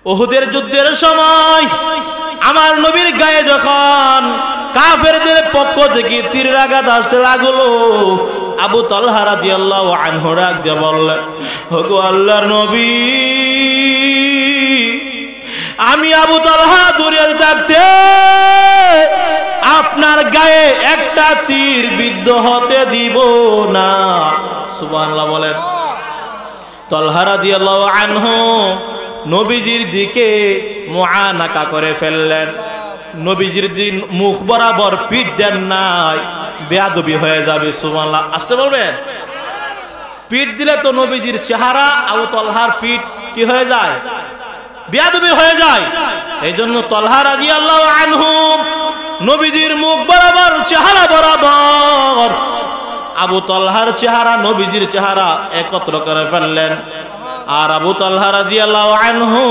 উহুদের যুদ্ধের সময় আমার নবীর গায়ে যখন কাফেরদের পক্ষ থেকে তীরের আঘাত আসতে লাগলো, আবু তালহা রাদিয়াল্লাহু আনহু ডাক দিয়ে বললেন, ওগো আল্লাহর নবী, আমি আবু তালহা দূরে থাকতে আপনার গায়ে একটা তীর বিদ্ধ হতে দিব না। সুবহানাল্লাহ বলেন। তালহা রাদিয়াল্লাহু আনহু নবীজির দিকে মুআনাকা করে ফেললেন। নবীজির দিন মুখ বরাবর পিঠ দেন নাই, বেয়াদবি হয়ে যাবে। সুবহানাল্লাহ আসতে বলবেন। পিঠ দিলে তো নবীজির চেহারা আবু তালহার পিঠ কি হয়ে যায়? বেয়াদবি হয়ে যায়। এই জন্য তালহা রাদিয়াল্লাহু আনহু নবীজির মুখ বরাবর চেহারা বরাবর আবু তালহার চেহারা নবীজির চেহারা একত্র করে ফেললেন। আর আবু তালহা রাদিয়াল্লাহু আনহু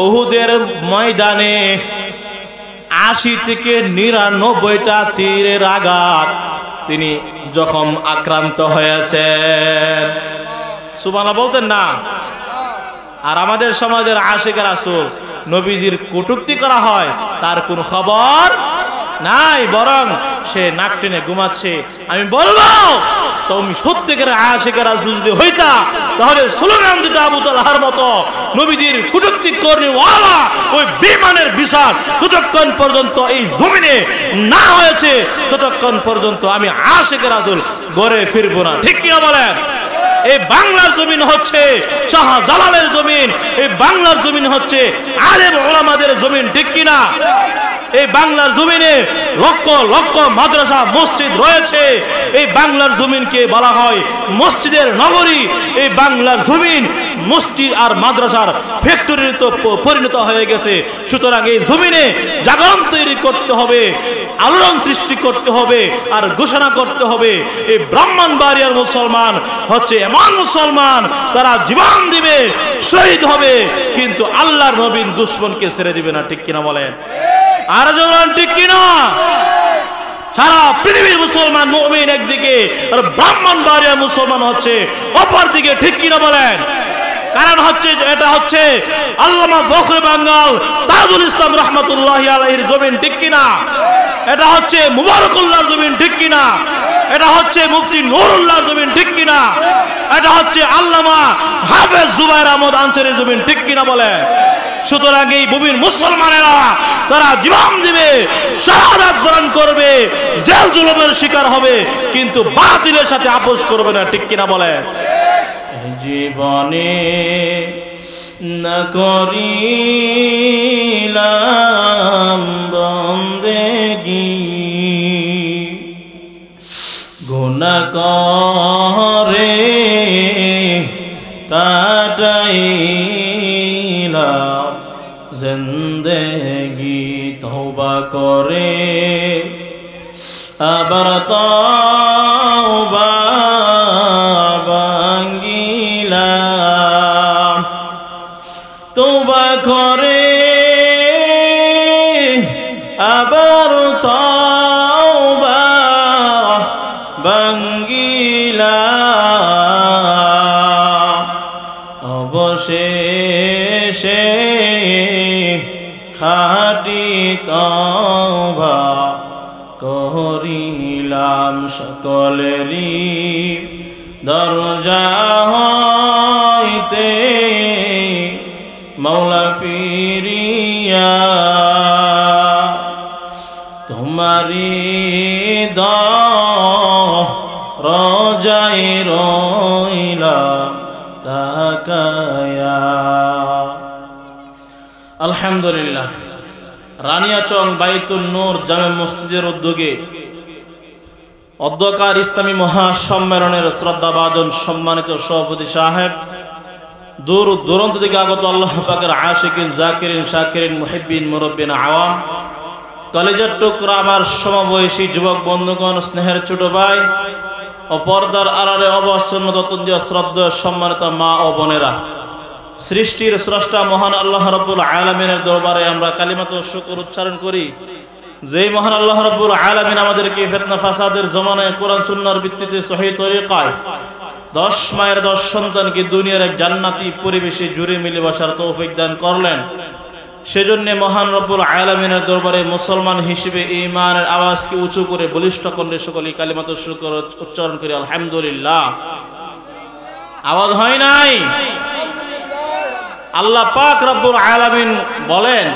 উহুদের ময়দানে ৮০ থেকে ৯৯টা তীরের আঘাত তিনি জখম আক্রান্ত হয়েছেন। সুবহানাল্লাহ বলতেন না। আর আমাদের সমাজের আশিক রাসূল নবীজির কটূক্তি করা হয়, তার কোন খবর নাই, বরং সে নাক টেনে ঘুমাচ্ছে। আমি বলবো তুমি সত্যিকার আশিক রাসূল যদি হইতা, তাহলে স্লোগান দিতে আবু তালহার মতো নবীজির কটূক্তি কর্মীওয়ালা ওই বেঈমানের বিচার ততক্ষণ পর্যন্ত এই জমিনে না হয়েছে, ততক্ষণ পর্যন্ত আমি আশিক রাসূল ঘরে ফিরবো না। ঠিক কিনা বলেন? এই বাংলার জমিন হচ্ছে শাহজালালের জমিন, এই বাংলার জমিন হচ্ছে আলেম ওলামাদের জমিন। ঠিক কিনা? এই বাংলার জমিনে লক্ষ লক্ষ মাদ্রাসা মসজিদ রয়েছে। এই বাংলার জমিনকে বলা হয় মসজিদের নগরী। এই বাংলার জমিন মসজিদ আর মাদ্রাসার ফ্যাক্টরিতে পরিণত হয়ে গেছে। সুতরাং এই জমিনে জাগরণ তৈরি করতে হবে, আলোড়ন সৃষ্টি করতে হবে, আর ঘোষণা করতে হবে এই ব্রাহ্মণবাড়িয়ার মুসলমান হচ্ছে এমন মুসলমান, তারা জীবন দিবে, শহীদ হবে, কিন্তু আল্লাহর নবীর দুশমনকে ছেড়ে দিবে না। ঠিক কিনা বলেন? আর যখন ঠিক কিনা? সারা পৃথিবীর মুসলমান মুমিন একদিকে, আর ব্রাহ্মণবাড়িয়ার মুসলমান হচ্ছে অপর দিকে। ঠিক কিনা বলেন? কারণ হচ্ছে এটা হচ্ছে আল্লামা ফখরে বাঙ্গাল তাজুল ইসলাম রাহমাতুল্লাহি আলাইহির জমিন। ঠিক কিনা? এটা হচ্ছে মুবারকুল্লাহর জমিন। ঠিক কিনা? এটা হচ্ছে মুফতি নুরুল্লাহর জমিন। ঠিক কিনা? এটা হচ্ছে আল্লামা হাফেজ জুবায়ের আহমদ আনসারীর জমিন। ঠিক কিনা বলে? সুতরাং এই ভূমির মুসলমানেরা তারা জীবন দিবে, শাহাদাত বরণ করবে, জেল জুলুমের শিকার হবে, কিন্তু বাতিলের সাথে আপোষ করবে না। ঠিক কিনা বলে? জীবনে না করিলাম বন্দেগি, গুনাহ করে কাটাইলাম জিন্দেগি, তওবা করে আবার তওবা ভাঙ্গিলাম, তওবা করে আবার তওবা ভাঙ্গিলাম, অবশেষে খাঁটি তওবা করিলাম। সকলেরই দরজা হইতে মওলা ফিরিয়া তোমারি দরজায় রইলাম তাকায়া। আলহামদুলিল্লাহ, রানিয়াচং বাইতুল নূর জামে মসজিদের উদ্যোগে অধ্যকার ইসলামী মহাসম্মেলনের শ্রদ্ধাভাজন সম্মানিত সভাপতি সাহেব, দূর দূরান্ত থেকে আগত আল্লাহ পাকের আশিকিন, জাকিরিন, শাকিরিন, মুহিব্বিন, মুরব্বিন, আওয়াম, কলেজের টুকরা আমার সমবয়সী যুবক বন্ধুগণ, স্নেহের ছোট ভাই ও পর্দার আড়ালে অবসন্ন ততুন্দীয় শ্রদ্ধেয় সম্মানিত মা ও বোনেরা, সৃষ্টির স্রষ্টা মহান আল্লাহ রাব্বুল আলামিনের দরবারে আমরা কালিমাতুশ শুকর উচ্চারণ করি। যেই মহান আল্লাহ রাব্বুল আলামিন আমাদেরকে ফিতনা ফাসাদের জমানায় কোরআন সুন্নাহর ভিত্তিতে সহিহ তরিকায় 10 মায়ের 10 সন্তানকে দুনিয়ার এক জান্নাতি পরিবেশে জুড়ে মিলে বসার তৌফিক দান করলেন। সেজন্য মহান রব্বুল আলামিনের দরবারে মুসলমান হিসেবে ঈমানের আওয়াজকে উঁচু করে বলিষ্ঠ কণ্ঠে সকলে কালিমাতুশ শুকর উচ্চারণ করি আলহামদুলিল্লাহ। আওয়াজ হয় নাই? আল্লাহ পাক রব্বুল আলামিন বলেন,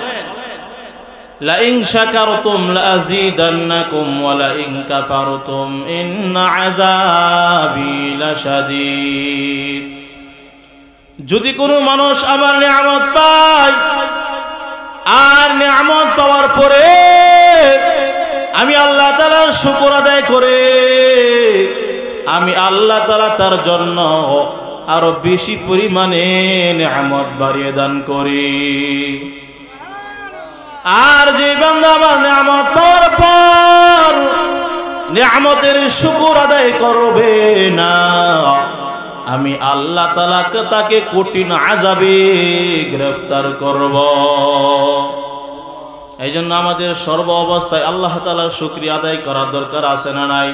লা ইন শাকারতুম লাযীদান্নাকুম ওয়া লা ইন কাফারতুম ইন্না আযাবি লাশাদীদ। যদি কোনো মানুষ আমার নিয়ামত পায় আর নিয়ামত পাওয়ার পরে আমি আল্লাহ তাআলার শুকর আদায় করে আমি আল্লাহ তাআলা তার জন্য আরো বেশি পরিমাণে নিয়ামত বাড়িয়ে দান করি। আর যে বান্দা আমার নিয়ামত পাওয়ার পর নিয়ামতের শুকর আদায় করবে না, আমি আল্লাহ তাআলা তাকে কঠিন আযাবে গ্রেফতার করব। এই জন্য আমাদের সর্ব অবস্থায় আল্লাহ তাআলার শুকরিয়া আদায় করার দরকার আছে না নাই?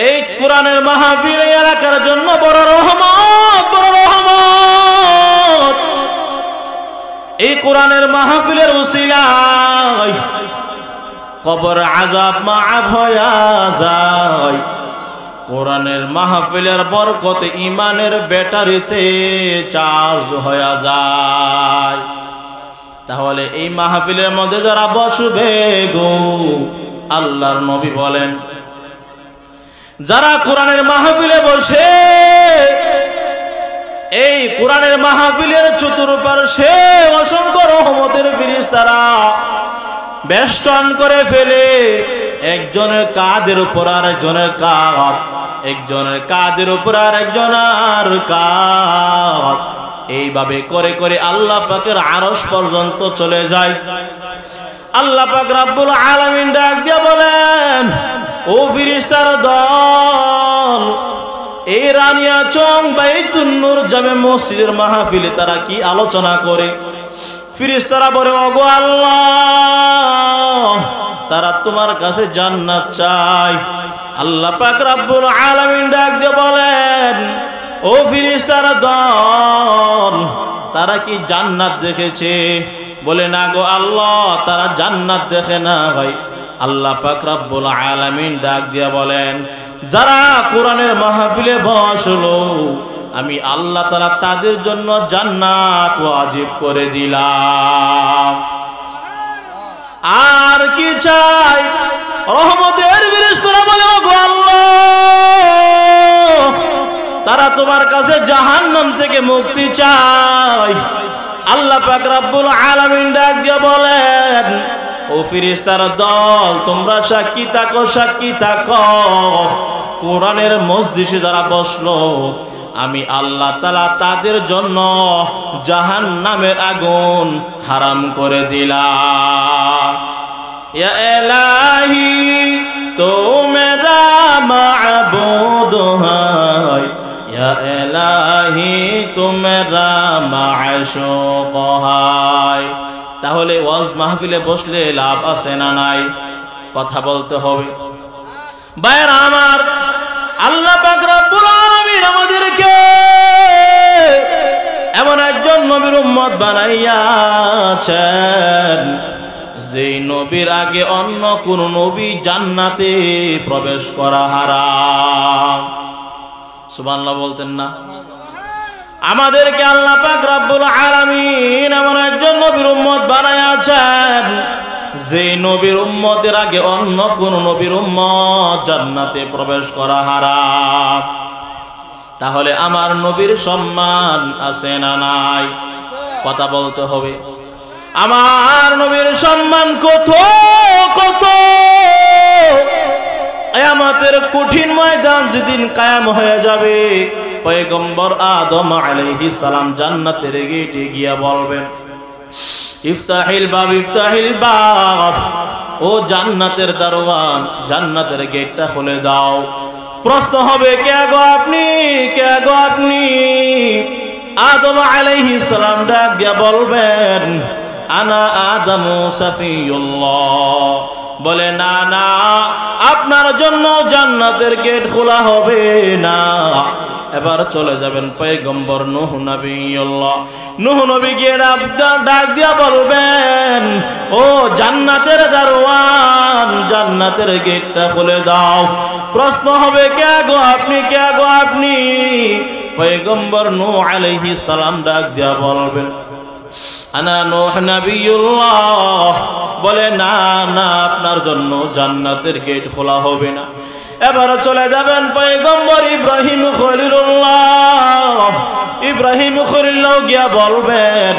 এই কোরআনের মাহফিল এলাকার জন্য বড় রহমত, বড় রহমত। এই কোরআনের মাহফিলের উসিলায় কবর আযাব মাআফ হয়ে যায়। কোরআনের মাহফিলের বরকতে ঈমানের ব্যাটারিতে চার্জ হয়ে যায়। তাহলে এই মাহফিলের মধ্যে যারা বসবে গো, আল্লাহর নবী বলেন, যারা কোরআনের মাহফিলে বসে এই কোরআনের মাহফিলের চতুর্পার্শ্বে অসংখ্য রহমতের ফেরেশতারা বেষ্টন করে ফেলে। একজনের কাঁধের উপর আর একজনের কাঁধ, একজনের কাঁধের উপর আর একজনের কাঁধ, এইভাবে করে করে আল্লাহ পাকের আরশ পর্যন্ত চলে যায়। আল্লাহ পাক রব্বুল আলামিন ডাক দিয়ে বলেন, ও ফেরেশতার দল, এই রানিয়াচং বাইতুন নূর জামে মসজিদের মাহফিলে তারা কি আলোচনা করে? ফেরেশতারা বলে, ওগো আল্লাহ, তারা তোমার কাছে জান্নাত চায়। আল্লাহ পাক রব্বুল আলামিন ডাক দিয়ে বলেন, ও ফেরেশতার দল, তারা কি জান্নাত দেখেছে? বলে, না গো আল্লাহ, তারা জান্নাত দেখে না। ভাই আল্লাহ পাক রব্বুল আলামিন ডাক দিয়ে বলেন, যারা কোরআনের মাহফিলে বসলো আমি আল্লাহ তাআলা তাদের জন্য জান্নাত ওয়াজিব করে দিলাম। আর কি চাই? রহমতের ফেরেশতারা বলে, ওগো আল্লাহ, তারা তোমার কাছে জাহান্নাম থেকে মুক্তি চায়। আল্লাহ পাক রব্বুল আলামিন ডাক দিয়ে বলেন, ও ফেরেশতার দল, তোমরা সাক্ষী থাকো, সাক্ষী থাকো, কোরআনের মজলিসে যারা বসলো আমি আল্লাহ তাআলা তাদের জন্য জাহান্নামের আগুন হারাম করে দিলাম। ইয়া ইলাহি তো মেরা মাবুদ হায়, ইয়া ইলাহি তো মেরা মাশুক হায়। তাহলে ওয়াজ মাহফিলে বসলে লাভ আছে না নাই? কথা বলতে হবে। ভাইরা আমার, আল্লাহ পাক রব্বুল আলামিন আমাদেরকে এমন একজন নবীর উম্মত বানাইয়াছেন যে নবীর আগে অন্য কোন নবী জান্নাতে প্রবেশ করা হারাম। সুবহানাল্লাহ বলতেন না? আমাদেরকে আল্লাহ পাক রব্বুল আলামিন এমন একজন নবীর উম্মত বানাইয়াছেন যে নবীর উম্মতের আগে অন্য কোন নবীর উম্মত জান্নাতে প্রবেশ করা হারাম। তাহলে আমার নবীর সম্মান আছে না নাই? কথা বলতে হবে। আমার নবীর সম্মান কত কত! কিয়ামতের কঠিন ময়দান যেদিন কায়েম হয়ে যাবে, পয়গম্বর আদম আলাইহিস সালাম জান্নাতের গেটে গিয়া বলবেন, ইফতাহিল বাব, ইফতাহিল বাব, ও জান্নাতের দারওয়ান, জান্নাতের গেটটা খুলে দাও। প্রশ্ন হবে, কে গো আপনি, কে গো আপনি? আদম আলাইহিস সালাম ডাক দিয়া বলবেন, আনা আদমু সাফিউল্লাহ, বলে না না, আপনার জন্য জান্নাতের গেট খোলা হবে না। এবার চলে যাবেন পয়গম্বর নূহ নবিয়্যুল্লাহ। নূহ নবী গিয়ে ডাক দিয়া বলবেন, ও জান্নাতের দারওয়ান, জান্নাতের গেটটা খুলে দাও। প্রশ্ন হবে, কে গো আপনি, কে গো আপনি? পয়গম্বর নূহ আলাইহিস সালাম ডাক দিয়া বলবেন, আনা নূহ নবিয়্যুল্লাহ। বলে না না, আপনার জন্য জান্নাতের গেট খোলা হবে না। এবার চলে যাবেন পয়গম্বর ইব্রাহিম খলিলুল্লাহ। ইব্রাহিম খলিলুল্লাহ গিয়া বলবেন,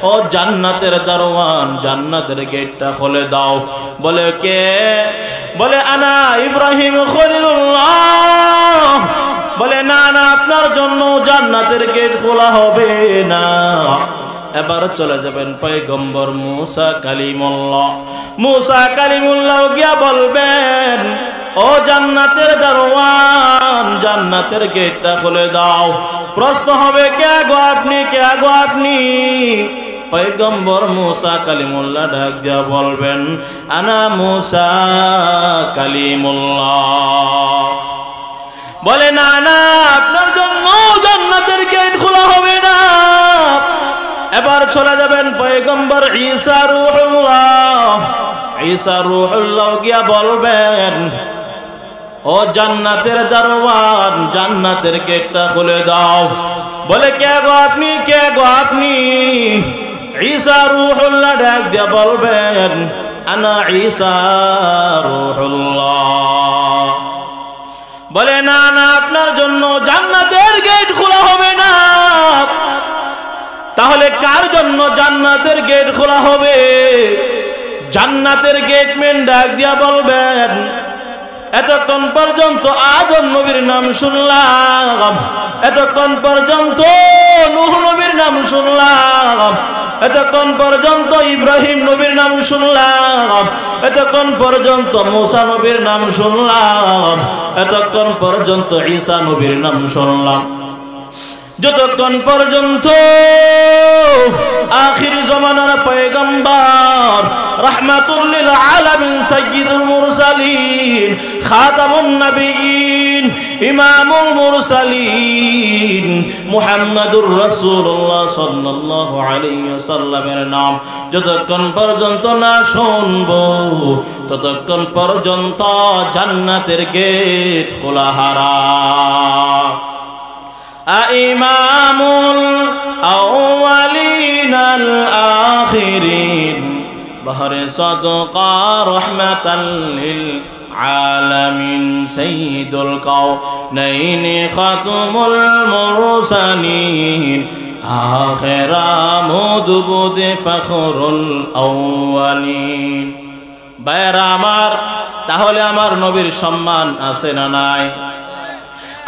ও জান্নাতের দারওয়ান, জান্নাতের গেটটা খুলে দাও। বলে কে? বলে আনা ইব্রাহিম খলিলুল্লাহ। বলে না না, আপনার জন্য জান্নাতের গেট খোলা হবে না। এবার চলে যাবেন পয়গম্বর মুসা কালিমুল্লাহ। মুসা কালিমুল্লাহ গিয়া বলবেন, ও জান্নাতের দারওয়ান, জান্নাতের গেটটা খুলে দাও। প্রশ্ন হবে, কে গো আপনি, কে গো আপনি? পয়গম্বর মুসা কালিমুল্লাহ ডাক দিয়া বলবেন, আনা মুসা কালিমুল্লাহ। বলে না না, আপনার জন্য জান্নাতের গেট খোলা হবে না। এবার চলে যাবেন পয়গম্বর ঈসা রূহুল্লাহ। ঈসা রূহুল্লাহ গিয়া বলবেন, ও জান্নাতের দারওয়ান, জান্নাতের গেটটা খুলে দাও। বলে কে গো আপনি, কে গো আপনি? ঈসা রূহুল্লাহ ডাক দিয়া বলবেন, আনা ঈসা রূহুল্লাহ। বলে না না, আপনার জন্য জান্নাতের গেট খোলা হবে না। তাহলে কার জন্য জান্নাতের গেট খোলা হবে? জান্নাতের গেটম্যান ডাক দিয়া বলবেন, এতক্ষণ পর্যন্ত আদম নবীর নাম শুনলাম, এতক্ষণ পর্যন্ত নূহ নবীর নাম শুনলাম, এতক্ষণ পর্যন্ত ইব্রাহিম নবীর নাম শুনলাম, এতক্ষণ পর্যন্ত মুসা নবীর নাম শুনলাম, এতক্ষণ পর্যন্ত ঈসা নবীর নাম শুনলাম, যতক্ষণ পর্যন্ত আখির জামানার পয়গম্বর রাহমাতুল লিল আলামিন সাইয়্যিদুল মুরসালিন খাতামুন নবিয়্যিন ইমামুল মুরসালিন মুহাম্মাদুর রাসূলুল্লাহ সাল্লাল্লাহু আলাইহি ওয়াসাল্লামের নাম যতক্ষণ পর্যন্ত না শুনবো ততক্ষণ পর্যন্ত জান্নাতের গেট খোলা হারাম। ইমামুল আউয়ালিনাল আখিরিন বহরে সাদকা রাহমাতাল লিল আলামিন সাইয়্যিদুল কাউনাইন খাতামুল মুরসালিন আখিরা মুদবুদ ফখরুল আউয়ালিন। ভাইরা আমার, তাহলে আমার নবীর সম্মান আছে না নাই?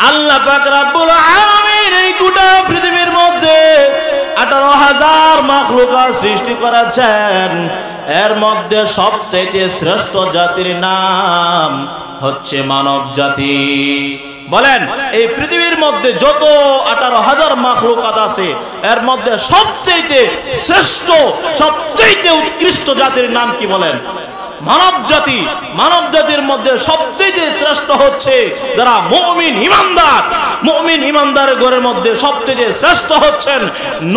আল্লাহ পাক রব্বুল আলামিন এই গোটা পৃথিবীর মধ্যে 18,000 মাখলুকাত সৃষ্টি করেছেন। এর মধ্যে সবচেয়ে শ্রেষ্ঠ জাতির নাম হচ্ছে মানব জাতি। বলেন, এই পৃথিবীর মধ্যে যত 18,000 মাখলুকাত আছে এর মধ্যে সবচেয়ে শ্রেষ্ঠ, সবচেয়ে উৎকৃষ্ট জাতির নাম কি বলেন? মানব জাতি। মানব জাতির মধ্যে সবচেয়ে শ্রেষ্ঠ হচ্ছে যারা মুমিন ইমানদার। মুমিন ইমানদারের ঘরের মধ্যে সবচেয়ে শ্রেষ্ঠ হচ্ছেন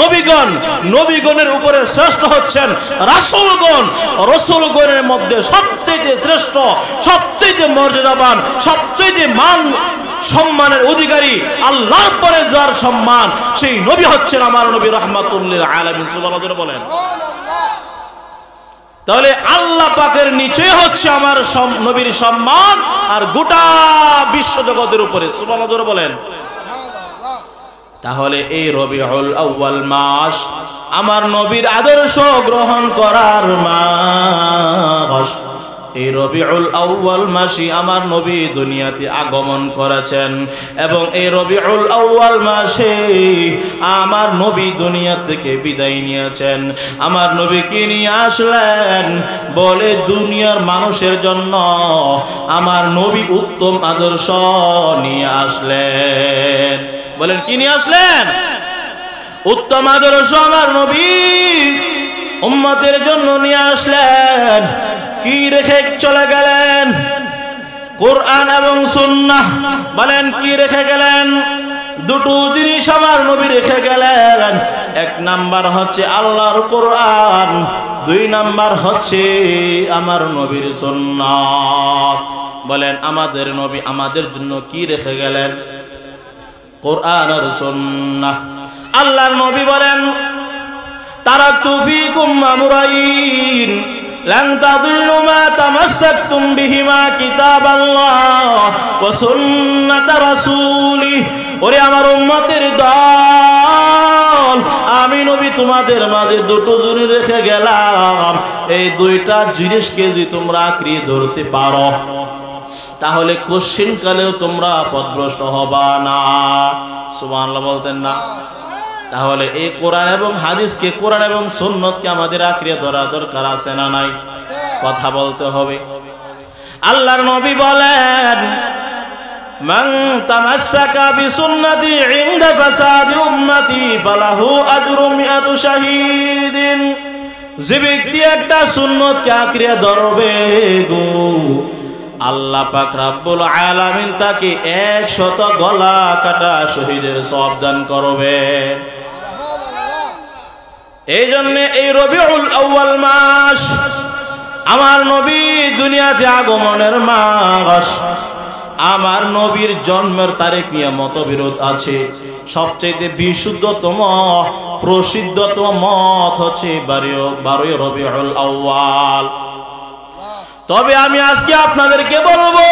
নবীগণ। নবীগণের উপরে শ্রেষ্ঠ হচ্ছেন রাসূলগণ। রাসূলগণের মধ্যে সবচেয়ে শ্রেষ্ঠ, সবচেয়ে মর্যাদাবান, সবচেয়ে মান সম্মানের অধিকারী, আল্লাহর পরে যার সম্মান, সেই নবী হচ্ছেন আমার নবী রাহমাতুল লিল আলামিন। সুবহানাল্লাহ বলেন। তাহলে আল্লাহ পাকের নিচে হচ্ছে আমার নবীর সম্মান আর গোটা বিশ্ব জগতের উপরে। সুবহানাল্লাহ বলেন। তাহলে এই রবিউল আউয়াল মাস আমার নবীর আদর্শ গ্রহণ করার মাস। এই রবিউল আউয়াল মাসে আমার নবী দুনিয়াতে আগমন করেছেন এবং এই রবিউল আউয়াল মাসে আমার নবী দুনিয়া থেকে বিদায় নিয়েছেন। আমার নবী কি নিয়ে আসলেন? বলে দুনিয়ার মানুষের জন্য আমার নবী উত্তম আদর্শ নিয়ে আসলেন। বলেন, কি নিয়ে আসলেন? উত্তম আদর্শ আমার নবী উম্মতের জন্য নিয়ে আসলেন। কি রেখে চলে গেলেন? কোরআন এবং সুন্নাহ। বলেন কি রেখে গেলেন? দুটো জিনিস আমার নবী রেখে গেলেন। এক নাম্বার হচ্ছে আল্লাহর কোরআন, দুই নাম্বার হচ্ছে আমার নবীর সুন্নাহ। বলেন আমাদের নবী আমাদের জন্য কি রেখে গেলেন? কোরআন আর সুন্নাহ। আল্লাহর নবী বলেন তারাকতু ফীকুম আমরাইন লান তাদিল্লু মা তামাসসাকতুম বিহিমা কিতাবাল্লাহ ওয়া সুন্নাত রাসূলিহি। ওরে আমার উম্মতের দল, আমি নবী তোমাদের মাঝে দুটো জিনিস রেখে গেলাম। এই দুইটা জিনিসকে যদি তোমরা আঁকড়ে ধরতে পারো তাহলে কোশ্চিন কালেও তোমরা পথভ্রষ্ট হবা না। সুবহানাল্লাহ বলতেন না? তাহলে এই কোরআন এবং হাদিসকে, কোরআন এবং সুন্নতকে আমাদের আঁকড়ে ধরা দরকার আছে না নাই? কথা বলতে হবে। আল্লাহর নবী বলেন মান তামাসসাকা বিসুন্নতি ইনদা ফাসাদি উম্মতি ফালাহু আজরু মিআতু শাহীদিন। যে ব্যক্তি একটা সুন্নতকে আঁকড়ে ধরবে গো, আল্লাহ পাক রব্বুল আলামিন তাকে 100 গলা কাটা শহীদের সওয়াব দান করবে। এই জন্য এই রবিউল আউয়াল মাস আমার নবী দুনিয়াতে আগমনের মাস। আমার নবীর জন্মের তারিখ নিয়ে মতবিরোধ আছে। সবচেয়ে বিশুদ্ধতম প্রসিদ্ধতম মত হচ্ছে 12 রবিউল আউয়াল। তবে আমি আজকে আপনাদেরকে বলবো,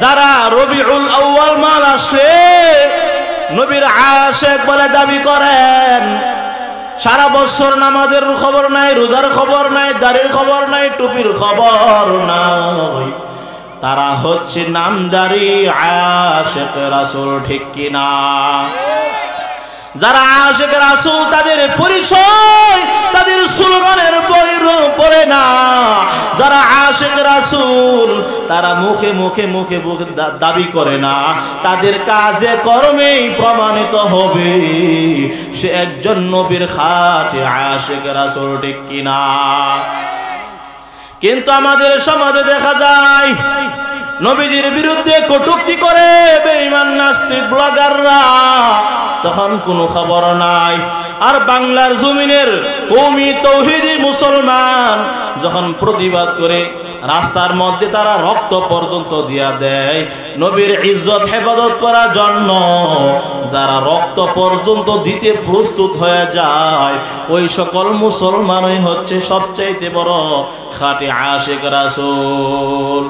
যারা রবিউল আউয়াল মাস আসলে নবীর আশিক বলে দাবি করেন, সারা বছর নামাজের খবর নাই, রোজার খবর নাই, দাড়ির খবর নাই, টুপির খবর নাই, তারা হচ্ছে নামদারি আশিক রাসূল। ঠিক কিনা? যারা আশিক রাসূল তাদের পরিচয় তাদের স্লোগানের পড়ে না। যারা আশিক রাসূল তারা মুখে মুখে মুখে মুখে দাবি করে না, তাদের কাজে কর্মেই প্রমাণিত হবে সে একজন নবীর খাঁটি আশিক রাসূল। ঠিক কিনা? কিন্তু আমাদের সমাজে দেখা যায় নবীজির বিরুদ্ধে কটূক্তি করে বেঈমান নাস্তিক ব্লগাররা, তখন কোনো খবর নাই। আর বাংলার জমিনের কওমি তৌহিদি মুসলমান যখন প্রতিবাদ করে, রাস্তার মধ্যে তারা রক্ত পর্যন্ত দিয়া দেয় নবীর ইজ্জত হেফাজত করার জন্য। যারা রক্ত পর্যন্ত দিতে প্রস্তুত হয়ে যায়, ওই সকল মুসলমানই হচ্ছে সবচাইতে বড় খাঁটি আশিক রাসূল।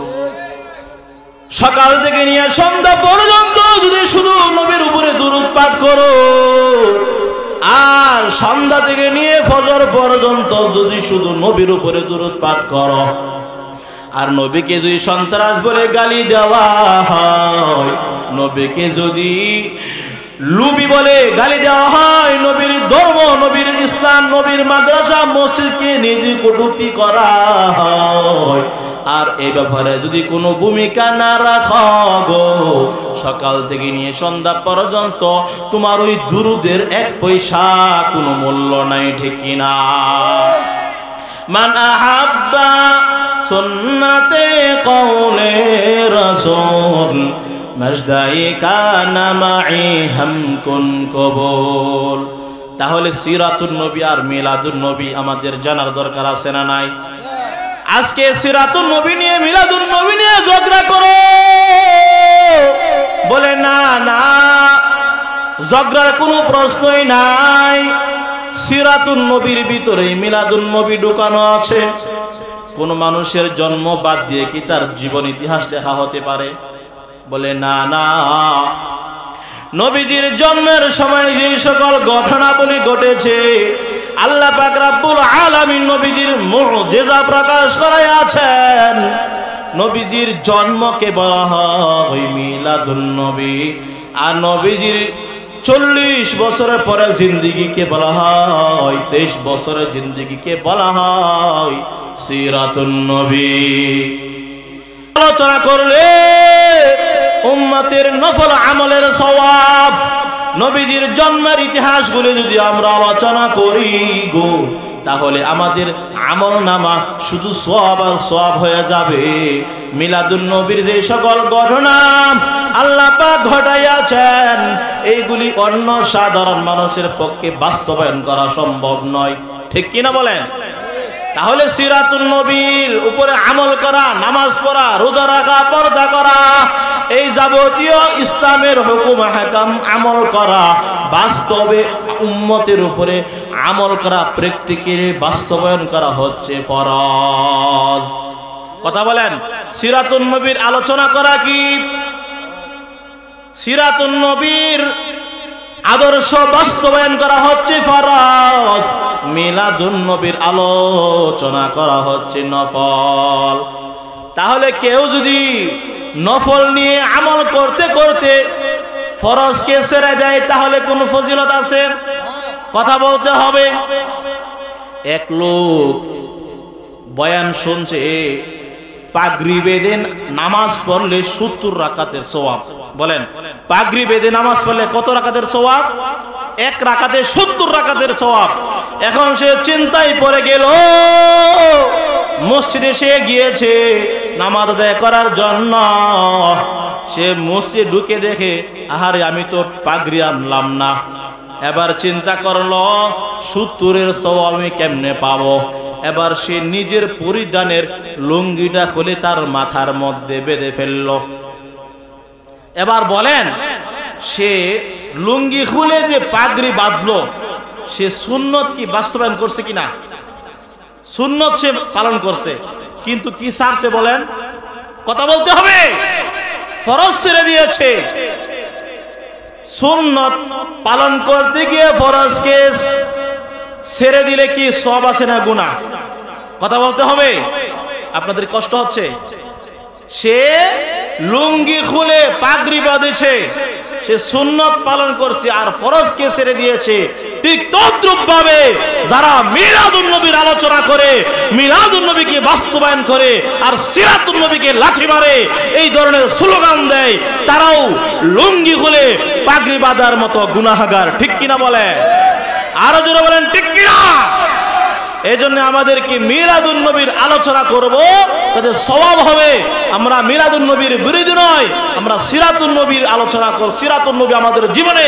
সকাল থেকে নিয়ে সন্ধ্যা পর্যন্ত যদি শুধু নবীর উপরে দুরূদ পাঠ করো, আর সন্ধ্যা থেকে নিয়ে ফজর পর্যন্ত যদি শুধু নবীর উপরে দুরূদ পাঠ করো, আর নবীকে যদি সন্ত্রাস বলে গালি দেওয়া হয়, নবীকে যদি লুবি বলে গালি দেওয়া হয়, নবীর ধর্ম, নবীর ইসলাম, নবীর মাদ্রাসা মসজিদকে নিজে কটূক্তি করা হয়, আর এই ব্যাপারে যদি কোনো ভূমিকা না রাখো গো, সকাল থেকে নিয়ে সন্ধ্যা পর্যন্ত তোমার ওই দুরুদের 1 পয়সা কোনো মূল্য নাই। ঠিক কিনা? মান আহাব্বা সুন্নাতে কওলে রাসূল মজদাই কানা মাই হামকুন কবুল। তাহলে সিরাতুন নবী আর মিলাদুন নবী আমাদের জানার দরকার আছে না নাই? আজকে সিরাতুন নবী নিয়ে, মিলাদুন নবী নিয়ে ঝগড়া করো, বলে না না, ঝগড়ার কোনো প্রশ্নই নাই। সিরাতুন নবীর ভিতরে মিলাদুন নবী ঢুকানো আছে। কোন মানুষের জন্ম বাদ দিয়ে কি তার জীবন ইতিহাস লেখা হতে পারে? বলে না না, নবীজির জন্মের সময় যে সকল ঘটনাবলী ঘটেছে, আল্লাহ পাক রব্বুল আলামিন নবীজির মুজিজা প্রকাশ করায় আছেন। নবীজির জন্মকে বলা হয় মিলাদুন নবী, আর নবীজির 40 বছরের পরে জিন্দেগিকে বলা হয়, 23 বছরের জিন্দেগিকে বলা হয় সিরাতুন নবী। আলোচনা করলে উম্মতের নফল আমলের সওয়াব, নবীজির জন্মের ইতিহাসগুলো যদি আমরা আলোচনা করি গো, তাহলে আমাদের আমলনামা শুধু সওয়াব আর সওয়াব হয়ে যাবে। মিলাদুন নবীর যে সকল ঘটনা আল্লাহ পাক ঘটাইয়াছেন, এইগুলি অন্য সাধারণ মানুষের পক্ষে বাস্তবায়ন করা সম্ভব নয়, ঠিক কিনা বলেন? তাহলে সিরাতুন নবীর উপরে আমল করা, নামাজ পড়া, রোজা রাখা, পর্দা করা, এই যাবতীয় ইসলামের হুকুম হাকাম আমল করা, বাস্তবে উম্মতের উপরে আমল করা, প্র্যাকটিক্যালি বাস্তবায়ন করা হচ্ছে ফরজ। কথা বলেন, সিরাতুন নবীর আলোচনা করা কি? সিরাতুন নবীর আদর্শ বাস্তবায়ন করা হচ্ছে ফরজ, মিলাদুন নবীর আলোচনা করা হচ্ছে নফল। তাহলে কেউ যদি নফল নিয়ে আমল করতে করতে ফরজকে ছেড়ে যায়, তাহলে কোন ফজিলত আছে? কথা বলতে হবে। এক লোক বয়ান শুনছে, পাগড়ি বেঁধে নামাজ পড়লে 70 রাকাতের সওয়াব। বলেন, পাগড়ি বেঁধে নামাজ পড়লে কত রাকাতের সওয়াব? এক রাকাতে 70 রাকাতের সওয়াব। এখন সে চিন্তায় পড়ে গেল, মসজিদে সে গিয়েছে নামাজ আদায় করার জন্য। সে মসজিদে ঢুকে দেখে, আহারে আমি তো পাগড়ি আনলাম না। এবার চিন্তা করলো 70-এর সওয়াব আমি কেমনে পাবো? এবার সে নিজের পরিধানের লুঙ্গিটা খুলে তার মাথার মধ্যে বেঁধে ফেললো। এবার বলেন, সে লুঙ্গি খুলে যে পাগড়ি বাঁধলো, সে সুন্নত কি বাস্তবায়ন করছে কিনা? সুন্নত সে পালন করছে, কিন্তু কি ছাড়ছে বলেন? কথা বলতে হবে। ফরজ ছেড়ে দিয়েছে। সুন্নত পালন করতে গিয়ে ফরজকে ছেড়ে দিলে কি সওয়াব আছে না গুনাহ? কথা বলতে হবে। আপনাদের কষ্ট হচ্ছে? সে লুঙ্গি খুলে পাগড়ি বাঁধেছে, সে সুন্নত পালন করছে, আর ফরজকে ছেড়ে দিয়েছে। ঠিক তদ্রূপ ভাবে যারা মিলাদুন নবীর আলোচনা করে, মিলাদুন নবীকে বাস্তবায়ন করে, আর সিরাতুন নবীকে লাঠি মারে, এই ধরনের স্লোগান দেয়, তারাও লুঙ্গি খুলে পাগড়ি বাঁধার মতো গুনাহগার, ঠিক কিনা বলে? আরো জোরে বলেন, ঠিক কিনা? এই জন্য আমাদেরকে মিলাদুন নবীর আলোচনা করব, তাতে সওয়াব হবে। আমরা মিলাদুন নবীর বিরোধী নয়, আমরা সিরাতুন নবীর আলোচনা করব। সিরাতুন নবী আমাদের জীবনে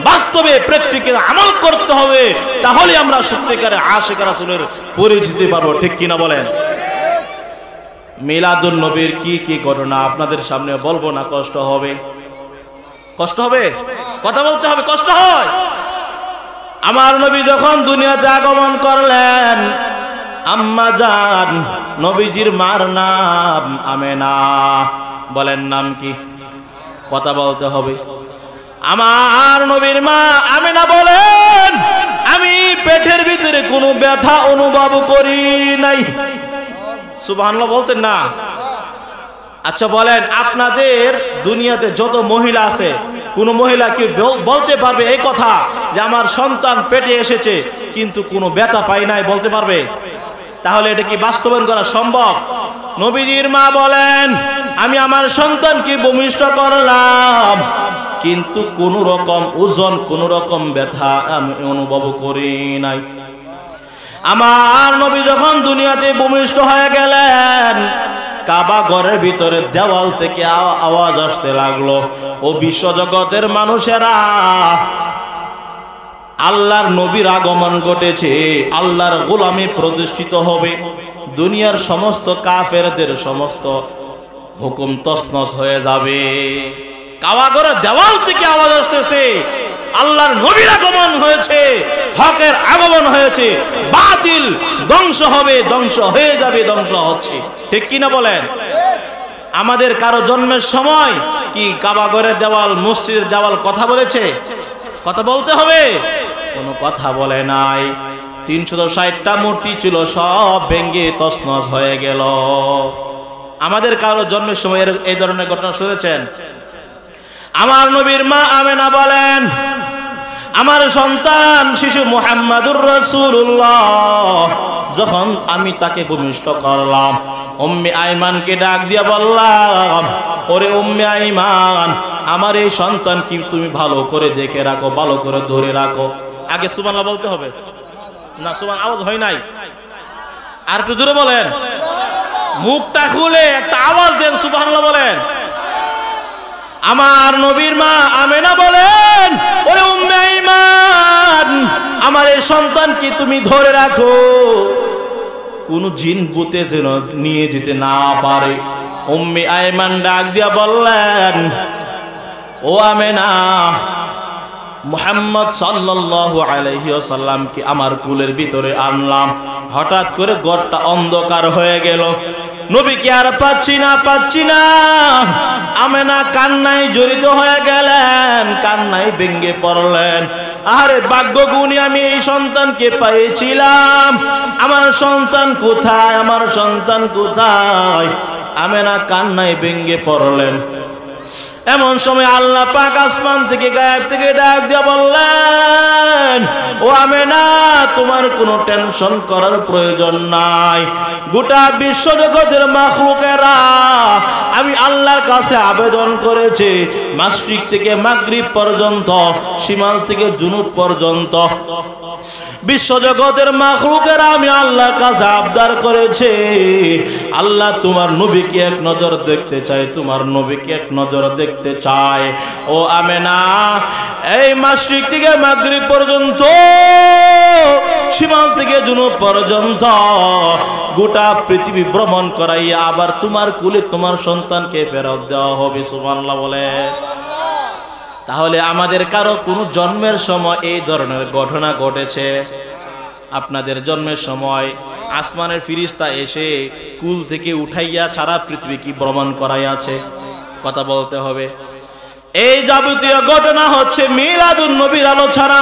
বাস্তবে প্র্যাকটিক্যাল আমল করতে হবে, তাহলে আমরা সত্যিকারে আশিক রাসূলের পরিচিতি পাবো, ঠিক কিনা বলেন? মিলাদুন নবীর কি কি ঘটনা আপনাদের সামনে বলবো না, কষ্ট হবে? কষ্ট হবে? কথা বলতে হবে, কষ্ট হয়। আমার নবী যখন দুনিয়াতে আগমন করলেন, আম্মা জান নবীজির মার নাম আমেনা। বলেন, নাম কি? কথা বলতে হবে। আমার নবীর মা আমেনা বলেন, আমি পেটের ভিতরে কোনো ব্যথা অনুভব করি নাই। সুবহানাল্লাহ বলতেন না? আচ্ছা বলেন, আপনাদের দুনিয়াতে যত মহিলা আছে, কোন মহিলা কি বলতে পারবে এই কথা যে আমার সন্তান পেটে এসেছে কিন্তু কোনো ব্যথা পাই নাই? বলতে পারবে? তাহলে এটা কি বাস্তবায়ন করা সম্ভব? নবীজির মা বলেন, আমি আমার সন্তানকে ভূমিষ্ঠ করলাম, কিন্তু কোন রকম ওজন, কোন রকম ব্যথা আমি অনুভব করি নাই। আমার নবী যখন দুনিয়াতে ভূমিষ্ঠ হয়ে গেলেন, কাবা ঘরের ভিতরে দেওয়াল থেকে আওয়াজ আসতে লাগলো, ও বিশ্বজগতের মানুষেরা, আল্লাহর নবীর আগমন ঘটেছে, আল্লাহর গোলামি প্রতিষ্ঠিত হবে, দুনিয়ার সমস্ত কাফেরদের সমস্ত হুকুম তছনছ হয়ে যাবে। কাবা ঘরের দেওয়াল থেকে আওয়াজ আসতেছে, আল্লাহর নবীর আগমন হয়েছে, হকের আগমন হয়েছে, বাতিল ধ্বংস হবে, ধ্বংস হয়ে যাবে, ধ্বংস হচ্ছে, ঠিক কিনা বলেন? আমাদের কারো জন্মের সময় কি কাবা ঘরের দেওয়াল, মসজিদের দেওয়াল কথা বলেছে? কথা বলতে হবে। কোনো কথা বলে নাই। 360টা মূর্তি ছিল, সব ভেঙে তছনছ হয়ে গেল। আমাদের কারো জন্মের সময় এই ধরনের ঘটনা শুনেছেন? আমার নবীর মা আমেনা বলেন, আমার সন্তান শিশু মুহাম্মাদুর রাসূলুল্লাহ যখন আমি তাকে ভূমিষ্ঠ করলাম, উম্মে আইমানকে ডাক দিয়া বললাম, ওরে উম্মে আইমান, আমার এই সন্তান কি তুমি ভালো করে দেখে রাখো, ভালো করে ধরে রাখো। আগে সুবহানাল্লাহ বলতে হবে। না সুবহান আওয়াজ হয় নাই, আর একটু জোরে বলেন, মুখটা খুলে একটা আওয়াজ দেন সুবহানাল্লাহ বলেন। আমার নবীর মা আমেনা বলেন, ওরে উম্মে আইমান, আমার এই সন্তানকে তুমি ধরে রাখো, কোন জিন ভূতে যেন নিয়ে যেতে না পারে। উম্মে আইমান ডাক দিয়া বললেন, ও আমেনা, মুহাম্মদ সাল্লাল্লাহু আলাইহি ওয়াসাল্লামকে আমার কুলের ভিতরে আনলাম, হঠাৎ করে ঘরটা অন্ধকার হয়ে গেল, নবীকে আর পাচ্ছি না। আমেনা কান্নায় জড়িত হয়ে গেলেন, কান্নায় ভেঙে পড়লেন। আরে ভাগ্য গুণী আমি এই সন্তানকে পেয়েছিলাম, আমার সন্তান কোথায়, আমার সন্তান কোথায়? আমেনা কান্নায় ভেঙে পড়লেন। এমন সময় আল্লাহ পাক আসমান থেকে গায়েব থেকে ডাক দিয়ে বললেন, ও আমেনা, তোমার কোনো টেনশন করার প্রয়োজন নাই। গোটা বিশ্বজগতের মাখলুকেরা আমি আল্লাহর কাছে আবেদন করেছে, মাশরিক থেকে মাগরিব পর্যন্ত, শিমাল থেকে জুনুব পর্যন্ত বিশ্বজগতের মাখলুকেরা আমি আল্লাহর কাছে আবদার করেছে, আল্লাহ তোমার নবীকে এক নজর দেখতে চায়, তোমার নবীকে এক নজর দেখতে চায়। ও আমেনা, এই মাশরিক থেকে মাগরিব পর্যন্ত, শিমাল থেকে জুনুব পর্যন্ত গোটা পৃথিবী ভ্রমণ করাইয়া আবার তোমার কুলে তোমার সন্তানকে ফেরত দেওয়া হবে। সুবহানাল্লাহ বলে। তাহলে আমাদের কারো কোনো জন্মের সময় এই ধরনের ঘটনা ঘটেছে? আপনাদের জন্মের সময় আসমানের ফিরিস্তা এসে কুল থেকে উঠাইয়া সারা পৃথিবী কি ভ্রমণ করাই আছে? কথা বলতে হবে। এই যাবতীয় ঘটনা হচ্ছে মিলাদুন নবীর আলোচনা,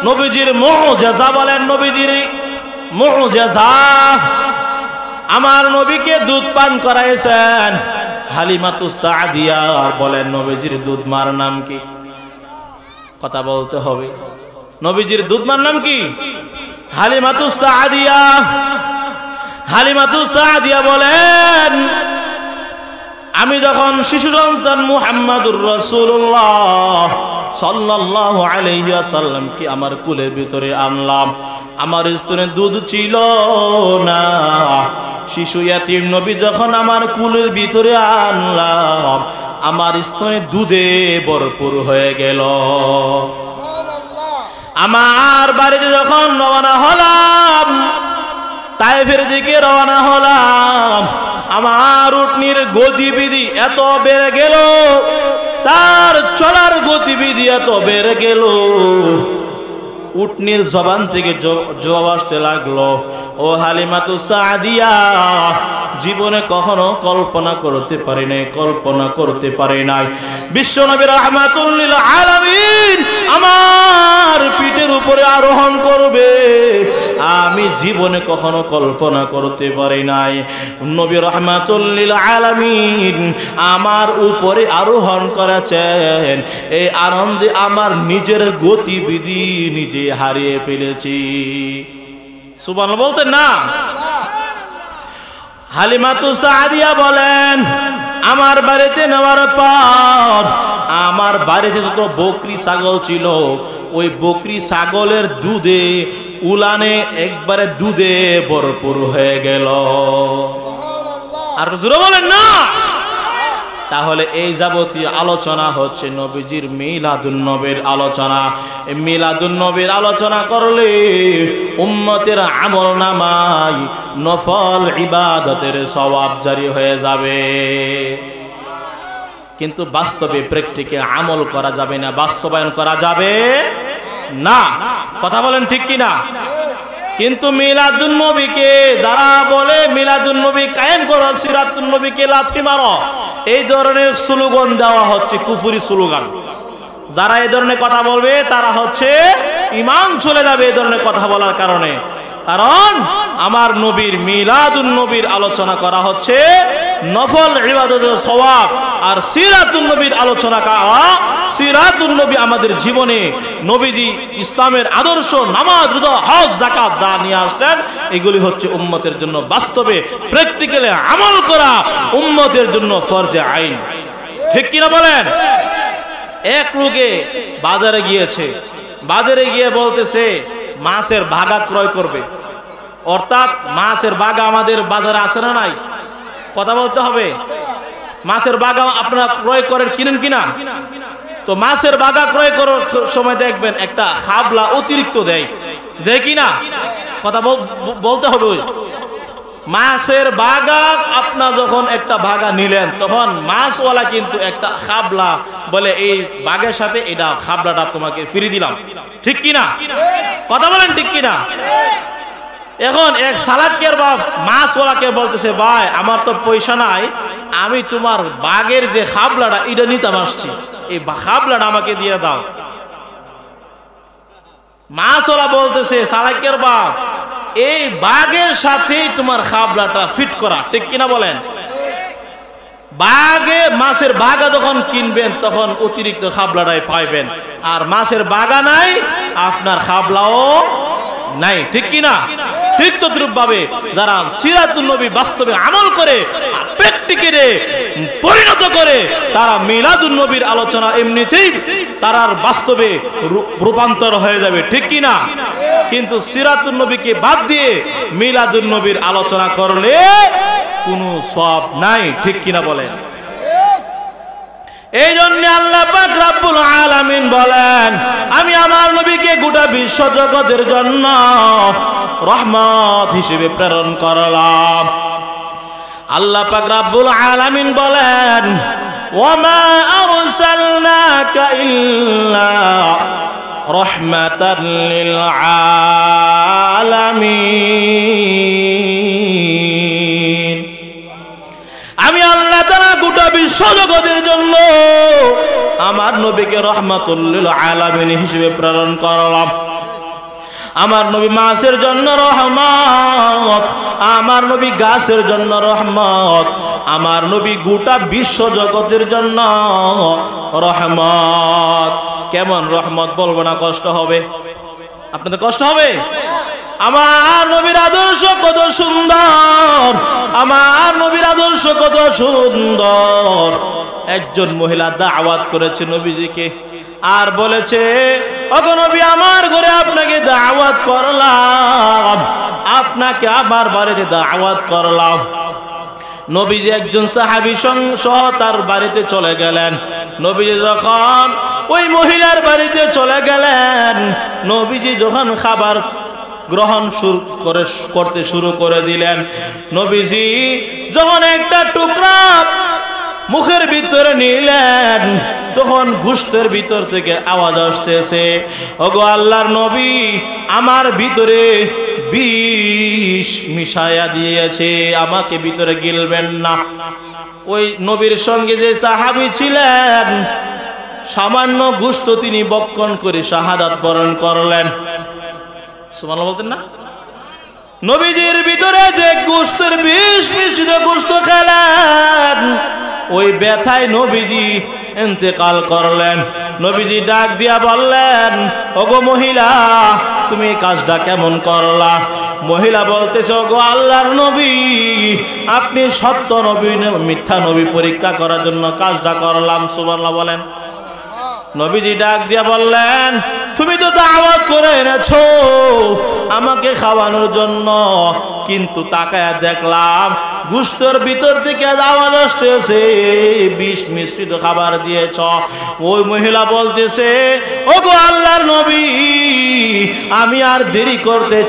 নবীজির মুজিজা বলেন, নবীজির মুজিজা। আমার নবীকে দুধ পান করাইছেন হালিমাতুস সাদিয়া, বলেন নবীজির দুধ মার নাম কি? কথা বলতে হবে। নবীজির দুধ মার নাম কি? হালিমাতুস সাদিয়া। হালিমাতুস সাদিয়া বলেন, আমি যখন শিশু সন্তান মুহাম্মাদুর রাসূলুল্লাহ সাল্লাল্লাহু আলাইহি ওয়াসাল্লাম কি আমার কুলের ভিতরে আনলাম, আমার স্তনে দুধ ছিল না। শিশু ইয়াতীম নবী যখন আমার কুলের ভিতরে আনলাম, আমার স্তনে দুধে ভরপুর হয়ে গেল। আমার বাড়িতে যখন রওনা হলাম, তায়েফের দিকে রওনা হলাম, আমার উটনির গতিবিধি এত বেড়ে গেল, তার চলার গতিবিধি এত বেড়ে গেল, উটনির জবান থেকে জবাব আসতে লাগলো। ও হালিমাতুস সাদিয়া, জীবনে কখনো কল্পনা করতে পারি নাই বিশ্বনবী রাহমাতুল লিল আলামিন আমার পিঠের উপরে আরোহণ করবে, আমি জীবনে কখনো কল্পনা করতে পারি নাই। নবী রাহমাতুল লিল আলামিন আমার উপরে আরোহণ করেছেন, এই আনন্দে আমার নিজের গতিবিধি নিজে হারিয়ে ফেলেছি। সুবহানাল্লাহ বলতেন না? হালিমাতুস সাদিয়া বলেন, আমার বাড়িতে নেওয়ার পর আমার বাড়িতে যত বকরি ছাগল ছিল, ওই বকরি ছাগলের দুধে উলানে একবারে দুধে ভরপুর হয়ে গেল। আর জোরে বলেন না? তাহলে এই যাবতীয় আলোচনা হচ্ছে নবীজির মিলাদুন নবীর আলোচনা। এই মিলাদুন নবীর আলোচনা করলে উম্মতের আমলনামায় নফল ইবাদতের সওয়াব জারি হয়ে যাবে, কিন্তু বাস্তবে প্র্যাকটিক্যাল আমল করা যাবে না, বাস্তবায়ন করা যাবে না। কথা বলেন ঠিক কিনা? কিন্তু মিলাদুন নবীকে যারা বলে মিলাদুন নবী কায়েম করো, সিরাতুন নবীকে লাথি মারো, এই ধরনের স্লোগান দেওয়া হচ্ছে কুফরি স্লোগান। যারা এই ধরনের কথা বলবে তারা হচ্ছে ঈমান চলে যাবে এই ধরনের কথা বলার কারণে। কারণ আমার নবীর মিলাদুন নবীর আলোচনা করা হচ্ছে নফল ইবাদতের সওয়াব, আর সিরাতুন নবীর আলোচনা করা, সিরাতুন নবী আমাদের জীবনে নবীজি ইসলামের আদর্শ, নামাজ, রোজা, হজ, যাকাত যা নিয়ে আসলেন, এগুলি হচ্ছে উম্মতের জন্য বাস্তবে প্র্যাকটিক্যালি আমল করা, উম্মতের জন্য ফরজে আইন। ঠিক কিনা বলেন? এক লোকে বাজারে গিয়েছে, বাজারে গিয়ে বলতেছে, মাছের বাগা ক্রয় করবে। অর্থাৎ মাছের বাগা আমাদের বাজারে আছে না নাই? কথা বলতে হবে। মাছের বাগা আপনারা ক্রয় করেন, কিনেন কিনা? তো মাছের বাগা ক্রয় করার সময় দেখবেন একটা খাবলা অতিরিক্ত দেয়, দেয় কিনা? কথা বলতে হবে। মাছের বাগা আপনার যখন একটা বাগা নিলেন, তখন মাছওয়ালা কিন্তু একটা খাবলা বলে এই বাগের সাথে এটা খাবলাটা তোমাকে ফিরিয়ে দিলাম, ঠিক কিনা? কথা বলেন ঠিক কিনা? এখন এক সালাদকের বাপ মাছওয়ালাকে বলতেছে, ভাই আমার তো পয়সা নাই, আমি তোমার বাগের যে খাবলাটা এটা নিতে আসছি, এই খাবলাটা আমাকে দিয়ে দাও। মাছওয়ালা বলতেছে, সালাকের বাপ এই বাগের সাথেই তোমার খাবলাটা ফিট করা, ঠিক কিনা বলেন? বাগে মাছের বাগা যখন কিনবেন তখন অতিরিক্ত খাবলাটাই পাইবেন, আর মাছের বাগা নাই আপনার খাবলাও নাই, ঠিক কিনা? ঠিক তদ্রূপভাবে যারা সিরাতুন নবী বাস্তবে আমল করে প্র্যাকটিক্যালে পরিণত করে তারা মিলাদুন নবীর আলোচনা এমনিতেই তারার বাস্তবে রূপান্তর হয়ে যাবে, ঠিক কিনা? কিন্তু সিরাতুন নবীকে বাদ দিয়ে মিলাদুন নবীর আলোচনা করলে কোনো সওয়াব নাই, ঠিক কিনা বলেন? এই জন্য আল্লাহ পাক রব্বুল আলামিন বলেন, আমি আমার নবীকে গোটা বিশ্ব জগতের জন্য রহমত হিসেবে প্রেরণ করলাম। আল্লাহ পাক রব্বুল আলামিন বলেন, ওয়ামা আরসালনাকা ইল্লা রাহমাতাল লিল আলামিন। আমি আল্লাহ তাআলা গোটা বিশ্ব জগতের জন্য আমার নবীকে রাহমাতুল লিল আলামিন হিসেবে প্রেরণ করলাম। আমার নবী মাছের জন্য রহমত, আমার নবী গাছের জন্য রহমত, আমার নবী গোটা বিশ্ব জগতের জন্য রহমত। কেমন রহমত বলবো না, কষ্ট হবে? আপনাদের কষ্ট হবে? আমার নবীর আদর্শ কত সুন্দর, আমার নবীর আদর্শ কত সুন্দর। একজন মহিলা দাওয়াত করেছে নবীজিকে, আর বলেছে, ওগো নবী আমার ঘরে আপনাকে দাওয়াত করলাম, আপনাকে আমার বাড়িতে দাওয়াত করলাম। নবীজি একজন সাহাবী সহ তার বাড়িতে চলে গেলেন। নবীজি যখন ওই মহিলার বাড়িতে চলে গেলেন, নবীজি যখন খাবার গ্রহণ করতে শুরু করে দিলেন, নবীজি যখন একটা টুকরা মুখের ভিতরে নিলেন, তখন গোশতের ভিতর থেকে আওয়াজ আসতেছে, ওগো আল্লাহর নবী আমার ভিতরে বিষ মিশায়া দিয়েছে, আমাকে ভিতরে গিলবেন না। ওই নবীর সঙ্গে যে সাহাবী ছিলেন, সামান্য গোশত তিনি বক্ষণ করে শাহাদাত বরণ করলেন। সুবহানাল্লাহ বলতেন না? নবীজির ভিতরে যে গোশতের বিষ মিশ্রিত গোশত খেলেন, ওই ব্যথায় নবীজি ইন্তেকাল করলেন। নবীজি ডাক দিয়া বললেন, ওগো মহিলা তুমি কাজটা কেমন করলা? মহিলা বলতেছে, ওগো আল্লাহর নবী আপনি সত্য নবী মিথ্যা নবী পরীক্ষা করার জন্য কাজটা করলাম। সুবহানাল্লাহ বলেন। নবীজি ডাক দিয়া বললেন, তুমি তো দাওয়াত করে এনেছো আমাকে খাওয়ানোর জন্য, কিন্তু তাকায়া দেখলাম গোশতের ভিতর থেকে আওয়াজ আসতেছে বিষ মিশ্রিত খাবার দিয়েছ। ওই মহিলা বলতেছে, ওগো আল্লাহর নবী আমি আর দেরি করতে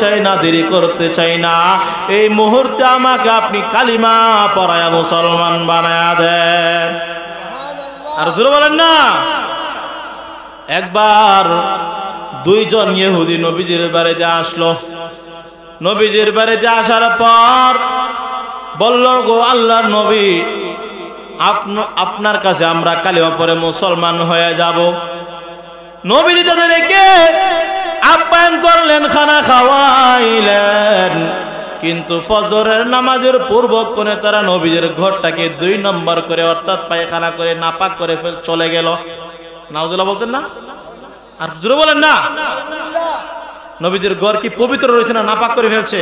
চাই না, এই মুহূর্তে আমাকে আপনি কালিমা পড়ায়া মুসলমান বানায়া দেন। আর জোরে বলেন না। একবার দুইজন ইহুদি নবীজির বাড়িতে আসলো। নবীজির বাড়িতে আসার পর বলল, গো আল্লাহর নবী আপনার কাছে আমরা কালিমা পড়ে মুসলমান হয়ে যাব। নবীজি তাদেরকে আপ্যায়ন করলেন, খানা খাওয়াইলেন, কিন্তু ফজরের নামাজের পূর্বক্ষণে তারা নবীজির ঘরটাকে 2 নম্বর করে অর্থাৎ পায়খানা করে নাপাক করে চলে গেল। নাউজুবিল্লাহ বলতেন না? আর জোরে বলেন না। নবীজির ঘর কি পবিত্র রয়েছে না নাপাক করে ফেলছে?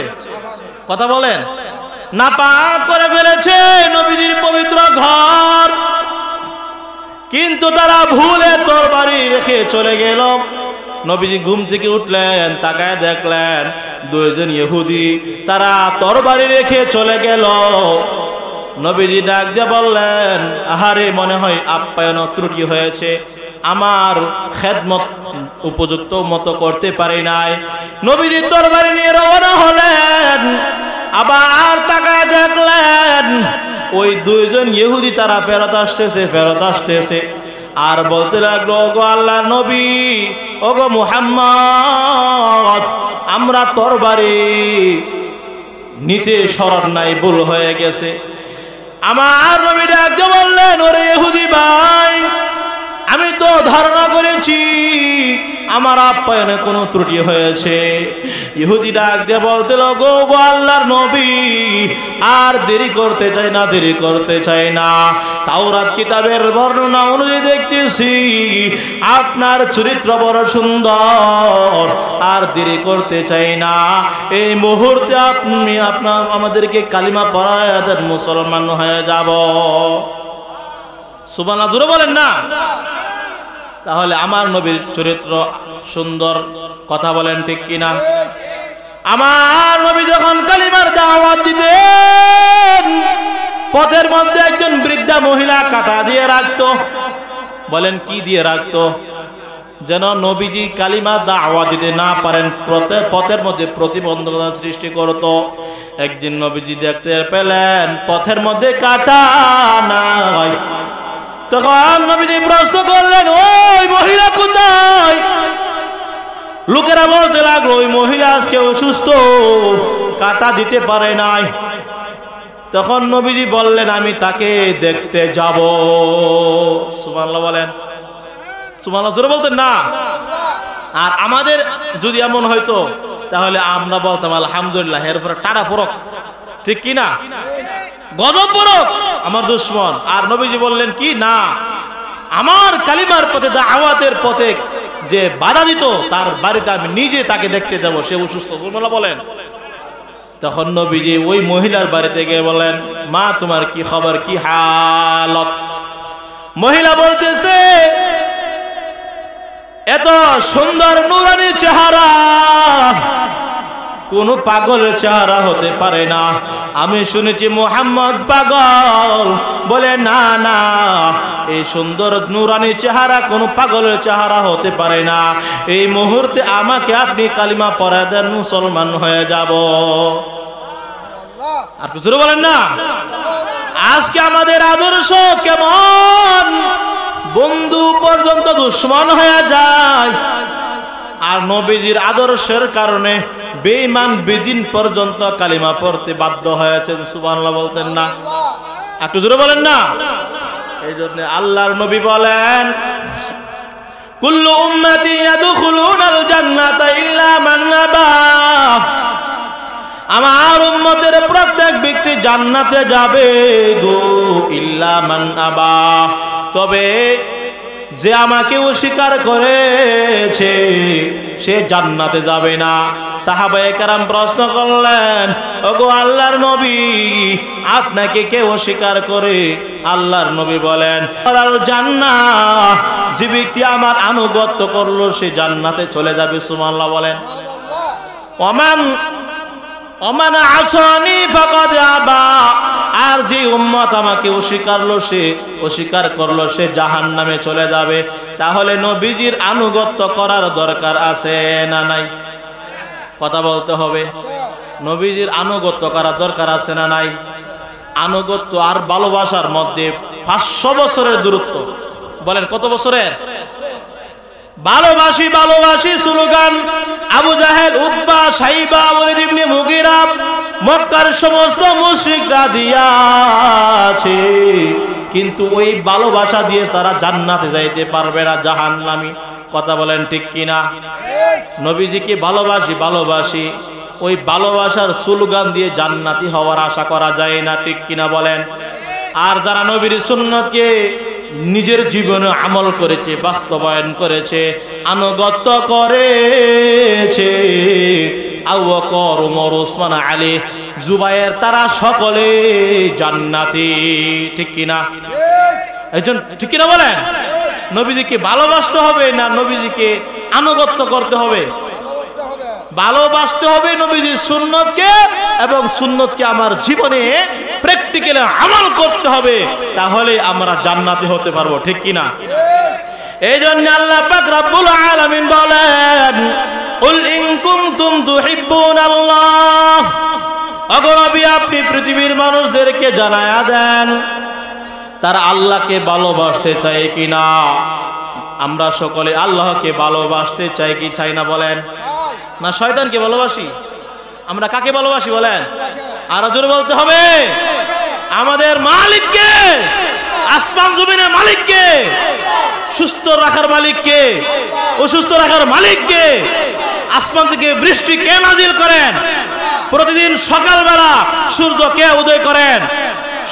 কথা বলেন। নাপাক করে ফেলেছে নবীজির পবিত্র ঘর, কিন্তু তারা ভুলে তরবারি রেখে চলে গেল। নবীজি ঘুম থেকে উঠলেন, তাকায় দেখলেন দুইজন ইহুদি তারা তরবারি রেখে চলে গেল। নবীজি ডাক দিয়ে বললেন, আহারে মনে হয় আপ্যায়ন ত্রুটি হয়েছে, আমার খেদমত উপযুক্ত মতো করতে পারি নাই। নবীজি তরবারি নিয়ে রওনা হলেন, আবার তাকায় দেখলেন ওই দুইজন ইহুদি তারা ফেরত আসতেছে আর বলতে লাগলো, ওগো আল্লাহর নবী, ওগো মুহাম্মদ, আমরা তরবারি নিতে স্মরণ নাই, ভুল হয়ে গেছে। আমার নবী ডাক দিয়ে বললেন, ওরে ইহুদি ভাই, আমি তো ধারণা করেছি আমার আপ্যায়নে কোনো ত্রুটি হয়েছে। ইহুদি ডাক দিয়ে বলতে লাগলো, গো আল্লাহর নবী, আর দেরি করতে চাই না। তাওরাত কিতাবের বর্ণনা অনুযায়ী দেখতেছি আপনার চরিত্র বড় সুন্দর, আর দেরি করতে চাই না। এই মুহূর্তে আমাদেরকে কালিমা পড়ায় দেন, মুসলমান হয়ে যাব। সুবহানাল্লাহ, জোরে বলেন না। তাহলে আমার নবীর চরিত্র সুন্দর, কথা বলেন ঠিক কিনা? আমার নবী যখন কালিমার দাওয়াত দিতেন, পথের মধ্যে একজন বৃদ্ধা মহিলা কাঁটা দিয়ে রাখতো। বলেন কি দিয়ে রাখতো? যেন নবীজি কালিমার দাওয়াত দিতে না পারেন, পথের মধ্যে প্রতিবন্ধকতা সৃষ্টি করত। একদিন নবীজি দেখতে পেলেন পথের মধ্যে কাঁটা নাই। তখন নবীজি প্রশ্ন করলেন, ওই মহিলা কোথায়? লোকেরা বলতে লাগলো, ওই মহিলা আজকে অসুস্থ, কাঁটা দিতে পারে নাই। তখন নবীজি বললেন, আমি তাকে দেখতে যাব। সুবহানাল্লাহ বলেন, সুবহানাল্লাহ জোরে বলতেন না। আর আমাদের যদি এমন হয়তো তাহলে আমরা বলতাম আলহামদুলিল্লাহ, এর উপরে টানা পড়ক, ঠিক কি না? গজব পড়ক আমার দুশমন। আর নবীজি বললেন কি না, আমার কালিমার পথে, দাওয়াতের পথে যে বাধা দিত তার বাড়িতে আমি নিজে তাকে দেখতে যাব, সে অসুস্থ। সুবহানাল্লাহ বলেন। তখন নবীজি ওই মহিলার বাড়িতে গিয়ে বলেন, মা তোমার কি খবর, কি হালত? মহিলা বলতেছে, এত সুন্দর নূরানি চেহারা কোন পাগলের চেহারা হতে পারে না। আমি শুনেছি মুহাম্মদ পাগল। বলে না না, এই সুন্দর নূরানি চেহারা কোন পাগলের চেহারা হতে পারে না। এই মুহূর্তে আমাকে আপনি কালিমা পড়ায় দেন, মুসলমান হয়ে যাব। আর কিছু বলেন না। আজকে আমাদের আদর্শ কেমন, বন্ধু পর্যন্ত দুশমন হয়ে যায়। আর নবীজির আদর্শের কারণে বেঈমান বেদিন পর্যন্ত কালিমা পড়তে বাধ্য হয়েছেন। সুবহানাল্লাহ বলতেন না? একটু জোরে বলেন না। এই জন্য আল্লাহর নবী বলেন, কুল্লু উম্মতি ইয়াদখুলুনাল জান্নাতা ইল্লা মান আবা। আমার উম্মতের প্রত্যেক ব্যক্তি জান্নাতে যাবে গো, ইল্লা মান আবা, তবে যে আমাকে অস্বীকার করেছে সে জান্নাতে যাবে না। সাহাবায়ে কেরাম প্রশ্ন করলেন, ওগো আল্লাহর নবী, আপনাকে কে অস্বীকার করে? আল্লাহর নবী বলেন, আল জান্নাহ, যে ব্যক্তি আমার আনুগত্য করলো সে জান্নাতে চলে যাবে। সুবহানাল্লাহ বলেন। ওমান আসানি ফাকাদ আবা, আর যে উম্মত আমাকে অস্বীকার করলো সে জাহান্নামে চলে যাবে। তাহলে নবীজির আনুগত্য করার দরকার আছে না নাই? কথা বলতে হবে। নবীজির আনুগত্য করার দরকার আছে না নাই? আনুগত্য আর ভালোবাসার মধ্যে 500 বছরের দূরত্ব। বলেন কত বছরের? ভালোবাসি ভালোবাসি স্লোগান আবু জাহেল, উতবা, সাইবা, ওয়ালিদ ইবনে মুগিরা, মক্কার সমস্ত মুশরিকরা দিয়াছে, কিন্তু ওই ভালোবাসা দিয়ে তারা জান্নাতে যাইতে পারবে না, জাহান্নামী। কথা বলেন ঠিক কিনা? নবীজিকে ভালোবাসি, ওই ভালোবাসার স্লোগান দিয়ে জান্নাতি হওয়ার আশা করা যায় না, ঠিক কিনা বলেন? আর যারা নবীর সুন্নতকে নিজের জীবনে আমল করেছে, বাস্তবায়ন করেছে, আনুগত্য করেছে, আবু বকর, ওমর, ওসমান, আলী, জুবায়ের, তারা সকলে জান্নাতি, ঠিক কিনা? একজন ঠিক কিনা বলেন? নবীজিকে ভালোবাসতে হবে না নবীজিকে আনুগত্য করতে হবে, ভালোবাসতে হবে নবীজির সুন্নতকে, এবং সুন্নতকে আমার জীবনে প্র্যাকটিক্যালি আমল করতে হবে, তাহলে আমরা জান্নাতি হতে পারবো, ঠিক কিনা? এই জন্য আল্লাহ পাক রব্বুল আলামিন বলেন, কুল ইন কুনতুম তুহিব্বুনাল্লাহ, ওগো নবী আপনি পৃথিবীর মানুষদেরকে জানায়া দেন তারা আল্লাহকে ভালোবাসতে চায় কিনা। আমরা সকলে আল্লাহকে ভালোবাসতে চাই কি চাই না বলেন? না শয়তানকে ভালোবাসি? আমরা কাকে ভালোবাসি বলেন? আরো জোরে বলতে হবে। আমাদের মালিককে, আসমান জমিনের মালিককে, সুস্থ রাখার মালিককে, অসুস্থ রাখার মালিককে। আসমান থেকে বৃষ্টি কে নাজিল করেন? প্রতিদিন সকালবেলা সূর্য কে উদয় করেন?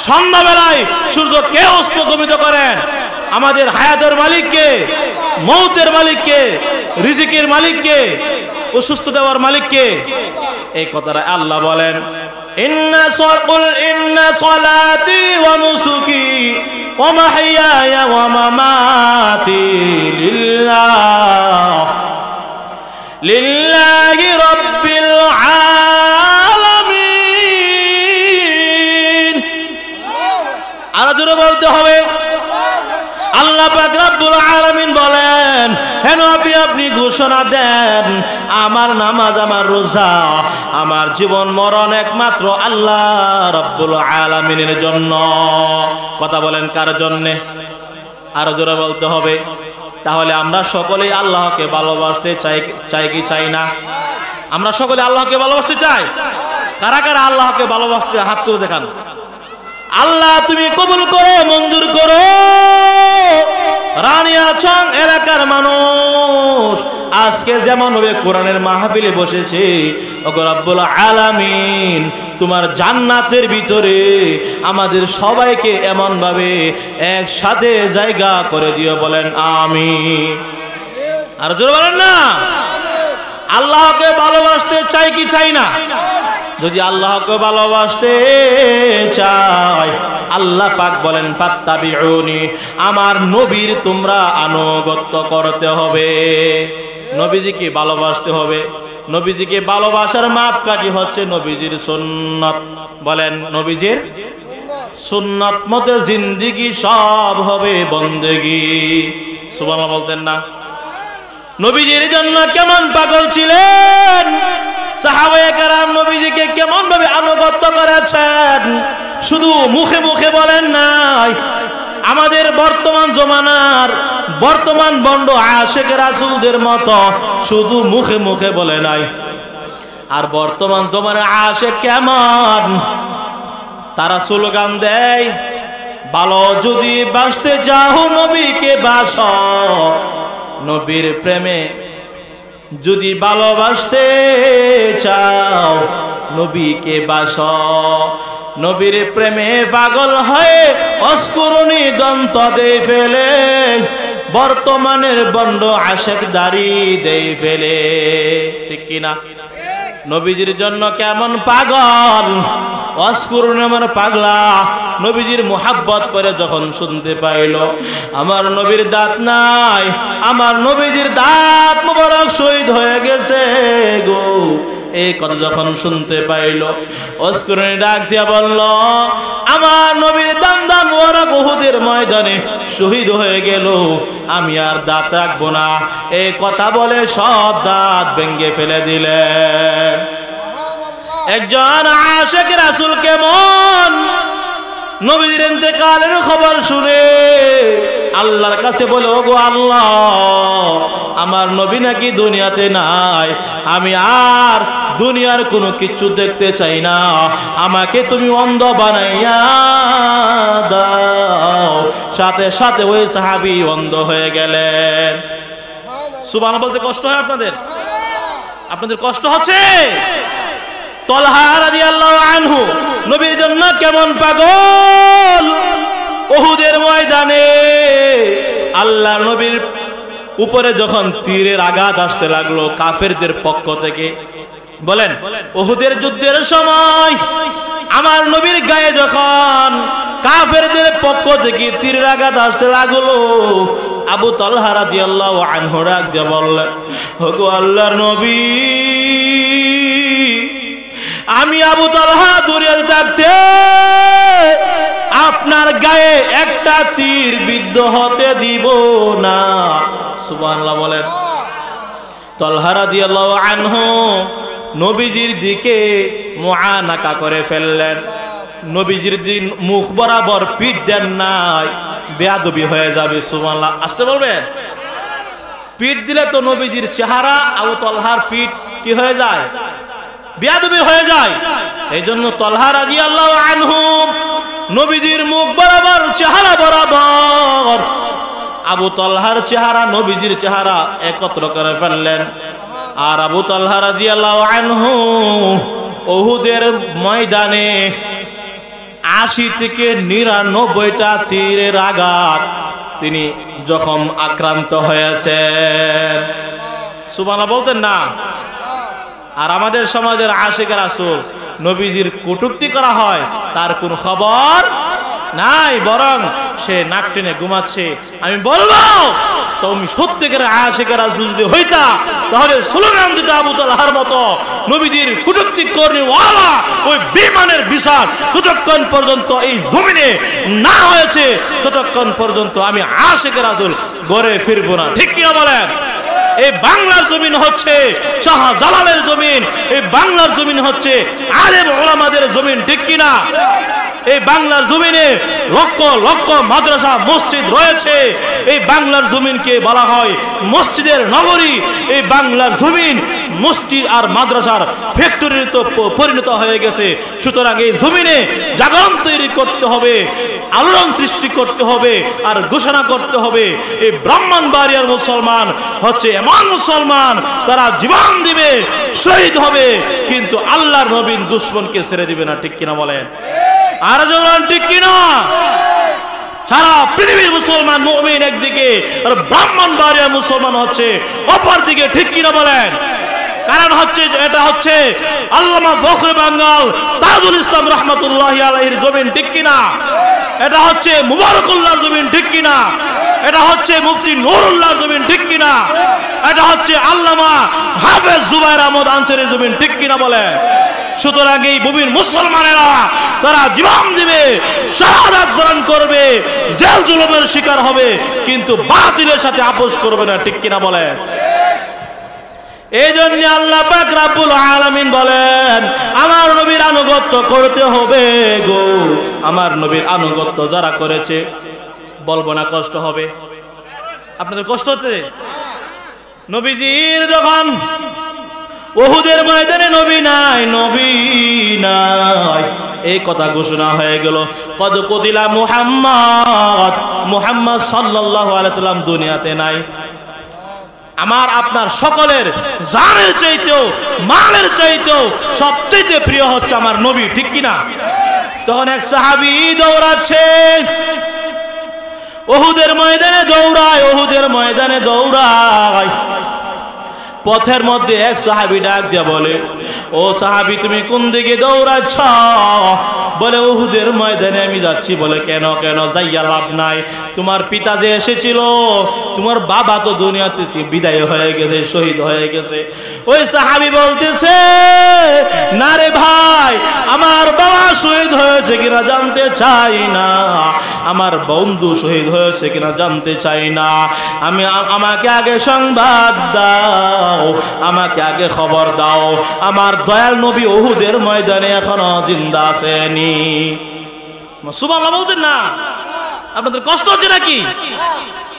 সন্ধ্যাবেলায় সূর্য কে অস্তগমিত করেন? আমাদের হায়াতের মালিককে, মৌতের মালিককে, রিজিকের মালিককে, অসুস্থ দেওয়ার মালিককে। এই কথাটা আল্লাহ বলেন, ইন্না সলাতি ওয়া নুসুকি ওয়া মাহইয়ায়া ওয়া মামাতি লিল্লাহি রাব্বিল আলামিন। আর জোরে বলতে হবে। আল্লাহ পাক রব্বুল আলামিন বলেন, হে নবী আপনি ঘোষণা দেন আমার নামাজ, আমার রোজা, আমার জীবন মরণ একমাত্র আল্লাহ রব্বুল আলামিনের জন্য। কথা বলেন কার জন্য? আরো জোরে বলতে হবে। তাহলে আমরা সকলেই আল্লাহকে ভালোবাসতে চাই কি চাই না? আমরা সকলে আল্লাহকে ভালোবাসতে চাই। কারা কারা আল্লাহকে ভালোবাসতে হাত তুলে দেখান। আল্লাহ তুমি কবুল করো, মঞ্জুর করো। রানিয়াচং এলাকার মানুষ আজকে যেমন ভাবে কোরআনের মাহফিলে বসেছে, ওগো রব্বুল আলামিন তোমার জান্নাতের ভিতরে আমাদের সবাইকে এমন ভাবে একসাথে জায়গা করে দিও, বলেন আমিন। আর জোরে বলেন না। আল্লাহকে ভালোবাসতে চাই কি চাই না? যদি আল্লাহকে ভালোবাসতে চাই, আল্লাহ পাক বলেন ফাত্তাবিউনি, আমার নবীর তোমরা আনুগত্য করতে হবে, নবীজিকে ভালোবাসতে হবে। নবীজিকে ভালোবাসার মাপকাঠি হচ্ছে নবীজির সুন্নাত। বলেন নবীজির সুন্নাত মতে জিন্দেগি সব হবে বন্দেগি। সুবহানাল্লাহ বলতেন না? নবীজির জন্য কেমন পাগল ছিলেন সাহাবায়ে কেরাম, নবীজিকে কেমন ভাবে আনুগত্য করেছেন, শুধু মুখে মুখে বলেন নাই। আমাদের বর্তমান জমানার বর্তমান বন্ড আশিক রাসূলদের মতো শুধু মুখে মুখে বলে নাই। আর বর্তমান জমানার আশিক কেমন? তারা স্লোগান দেয়, ভালো যদি বাসতে চাও নবীকে বাসো, নবীর প্রেমে যদি ভালোবাসতে চাও নবীকে বাসো। নবীর প্রেমে পাগল হয়ে অস্কুরুনি দন্ত দেই ফেলে, বর্তমানের বন্ড আশিক দাড়ি দেই ফেলে, ঠিক কিনা? নবীজির জন্য কেমন পাগল, অস্কুরুনি আমার পাগলা। নবীজির মুহাব্বত করে যখন শুনতে পাইল আমার নবীর দাঁত নাই, আমার নবীজির দাঁত মুবারক শহীদ হয়ে গেছে গো, এই কথা যখন শুনতে পাইল অস্কুরুনি ডাক দিয়া বলল, আমার নবীর দাম মুবারক উহুদের ময়দানে শহীদ হয়ে গেল, আমি আর দাঁত রাখবো না। এই কথা বলে সব দাঁত ভেঙে ফেলে দিলেন। একজন আশিক রাসূল কেমন নবীর ইন্তেকালের খবর শুনে আল্লাহর কাছে বলে, ওগো আল্লাহ আমার নবী নাকি দুনিয়াতে নাই, আমি আর দুনিয়ার কোনো কিছু দেখতে চাই না, আমাকে তুমি অন্ধ বানাইয়া দাও। সাথে সাথে ওই সাহাবী অন্ধ হয়ে গেলেন। সুবহানাল্লাহ বলতে কষ্ট হয় আপনাদের? আপনাদের কষ্ট হচ্ছে? তলহা রাদিয়াল্লাহু আনহু নবীর জন্য কেমন পাগল। উহুদের ময়দানে আল্লাহর নবীর উপরে যখন তীরের আঘাত আসতে লাগলো কাফেরদের পক্ষ থেকে, বলেন উহুদের যুদ্ধের সময় আমার নবীর গায়ে যখন কাফেরদের পক্ষ থেকে তীরের আঘাত আসতে লাগলো, আবু তালহা রাদিয়াল্লাহু আনহু ডাক দিয়ে বললেন, ওগো আল্লাহর নবী, আমি আবু তালহা দুনিয়াতে থাকতে আপনার গায়ে একটা তীর বিদ্ধ হতে দিব না। সুবহানাল্লাহ বলেন। তালহা রাদিয়াল্লাহু আনহু নবীজির দিকে মুআনাকা করে ফেললেন। নবীজির দিন মুখ বরাবর পিঠ দেন নাই, বেয়াদবি হয়ে যাবে। সুবহানাল্লাহ, আসতে বলবেন। পিঠ দিলে তো নবীজির চেহারা আবু তালহার পিঠ কি হয়ে যায়? বেয়াদবি হয়ে যায়। এই জন্য তালহা রাদিয়াল্লাহু আনহু নবীজির মুখ বরাবর, চেহারা বরাবর আবু তালহার চেহারা নবীজির চেহারা একত্র করে ফেললেন। আর আবু তালহা রাদিয়াল্লাহু আনহু উহুদের ময়দানে ৮০ থেকে ৯৯টা তীরের আঘাত তিনি জখম আক্রান্ত হয়েছেন। সুবহানাল্লাহ বলতেন না। আর আমাদের সমাজের আশিকের রাসূল নবীজির কটূক্তি করা হয়, তার কোনো খবর নাই, বরং সে নাক টেনে ঘুমাচ্ছে। আমি বলবো, তুমি সত্যিকার আশিকের রাসূল যদি হইতা, তাহলে স্লোগান দিতে আবু তালহার মতো নবীজির কটূক্তি করনেওয়ালা ওই বেঈমানের বিচার যতক্ষণ পর্যন্ত এই জমিনে না হয়েছে, ততক্ষণ পর্যন্ত আমি আশিকের রাসূল ঘরে ফিরবো না। ঠিক কিনা বলেন? এই বাংলার জমিন হচ্ছে শাহজালালের জমিন, এই বাংলার জমিন হচ্ছে আলেম ওলামাদের জমিন। ঠিক কিনা? এই বাংলার জমিনে লক্ষ লক্ষ মাদ্রাসা মসজিদ রয়েছে। এই বাংলার জমিনকে বলা হয় মসজিদের নগরী। এই বাংলার জমিন মসজিদ আর মাদ্রাসার ফ্যাক্টরিতে পরিণত হয়ে গেছে। সুতরাং এই জমিনে জাগরণ তৈরি করতে হবে, আলোড়ন সৃষ্টি করতে হবে, আর ঘোষণা করতে হবে এই ব্রাহ্মণবাড়িয়ার মুসলমান হচ্ছে এমন মুসলমান, তারা জীবন দিবে, শহীদ হবে, কিন্তু আল্লাহর নবীর দুশমনকে ছেড়ে দিবে না। ঠিক কিনা বলেন? আর যখন ঠিক কিনা? সারা পৃথিবীর মুসলমান মুমিন একদিকে, আর ব্রাহ্মণবাড়িয়ার মুসলমান হচ্ছে অপর দিকে। ঠিক কিনা বলেন? কারণ হচ্ছে এটা হচ্ছে আল্লামা ফখরুল বাঙ্গাল তাজুল ইসলাম রাহমাতুল্লাহি আলাইহির জমিন। ঠিক কিনা? এটা হচ্ছে মুবারকুল্লাহর জমিন। ঠিক কিনা? এটা হচ্ছে মুফতি নুরুল্লাহর জমিন। ঠিক কিনা? এটা হচ্ছে আল্লামা হাফেজ জুবায়ের আহমদ আনসারীর জমিন। ঠিক কিনা বলে? সুতরাং এই ভূমির মুসলমানেরা তারা জীবন দিবে, শাহাদাত বরণ করবে, জেল জুলুমের শিকার হবে, কিন্তু বাতিলের সাথে আপোষ করবে না। ঠিক কিনা বলে? এই জন্য আল্লাহ পাক রব্বুল আলামিন বলেন, আমার নবীর আনুগত্য করতে হবে গো। আমার নবীর আনুগত্য যারা করেছে, বলবো না কষ্ট হবে। আপনাদের কষ্ট হচ্ছে? নবীজির যখন উহুদের ময়দানে নবী নাই, নবী নাই, এই কথা ঘোষণা হয়ে গেল, কদ কুতিলা মুহাম্মদ, মুহাম্মদ সাল্লাল্লাহু আলাইহি সাল্লাম দুনিয়াতে নাই। আমার আপনার সকলের জানের চাইতেও, মালের চাইতেও সবচেয়ে প্রিয় হচ্ছে আমার নবী। ঠিক কিনা? তখন এক সাহাবী দৌড়াচ্ছে, উহুদের ময়দানে দৌড়ায়, উহুদের ময়দানে দৌড়ায়। পথের মধ্যে এক সাহাবী ডাক দিয়ে বলে, ও সাহাবী তুমি কোন দিকে দৌড়াচ্ছ? বলে উহুদের ময়দানে আমি যাচ্ছি। বলে কেন? কেন যাইয়া লাভ নাই, তোমার পিতা যে এসেছিল, তোমার বাবা তো দুনিয়াতে বিদায় হয়ে গেছে, শহীদ হয়ে গেছে। ওই সাহাবী বলতেছে, না রে ভাই, আমার বাবা শহীদ হয়েছে কিনা জানতে চাই না, আমার বন্ধু শহীদ হয়েছে কিনা জানতে চাই না, আমাকে আগে সংবাদ দাও, আমাকে আগে খবর দাও, আমার দয়াল নবী উহুদের ময়দানে এখনো জিন্দা আছেন। সুবহানাল্লাহ বলতেন না? আপনাদের কষ্ট হচ্ছে নাকি?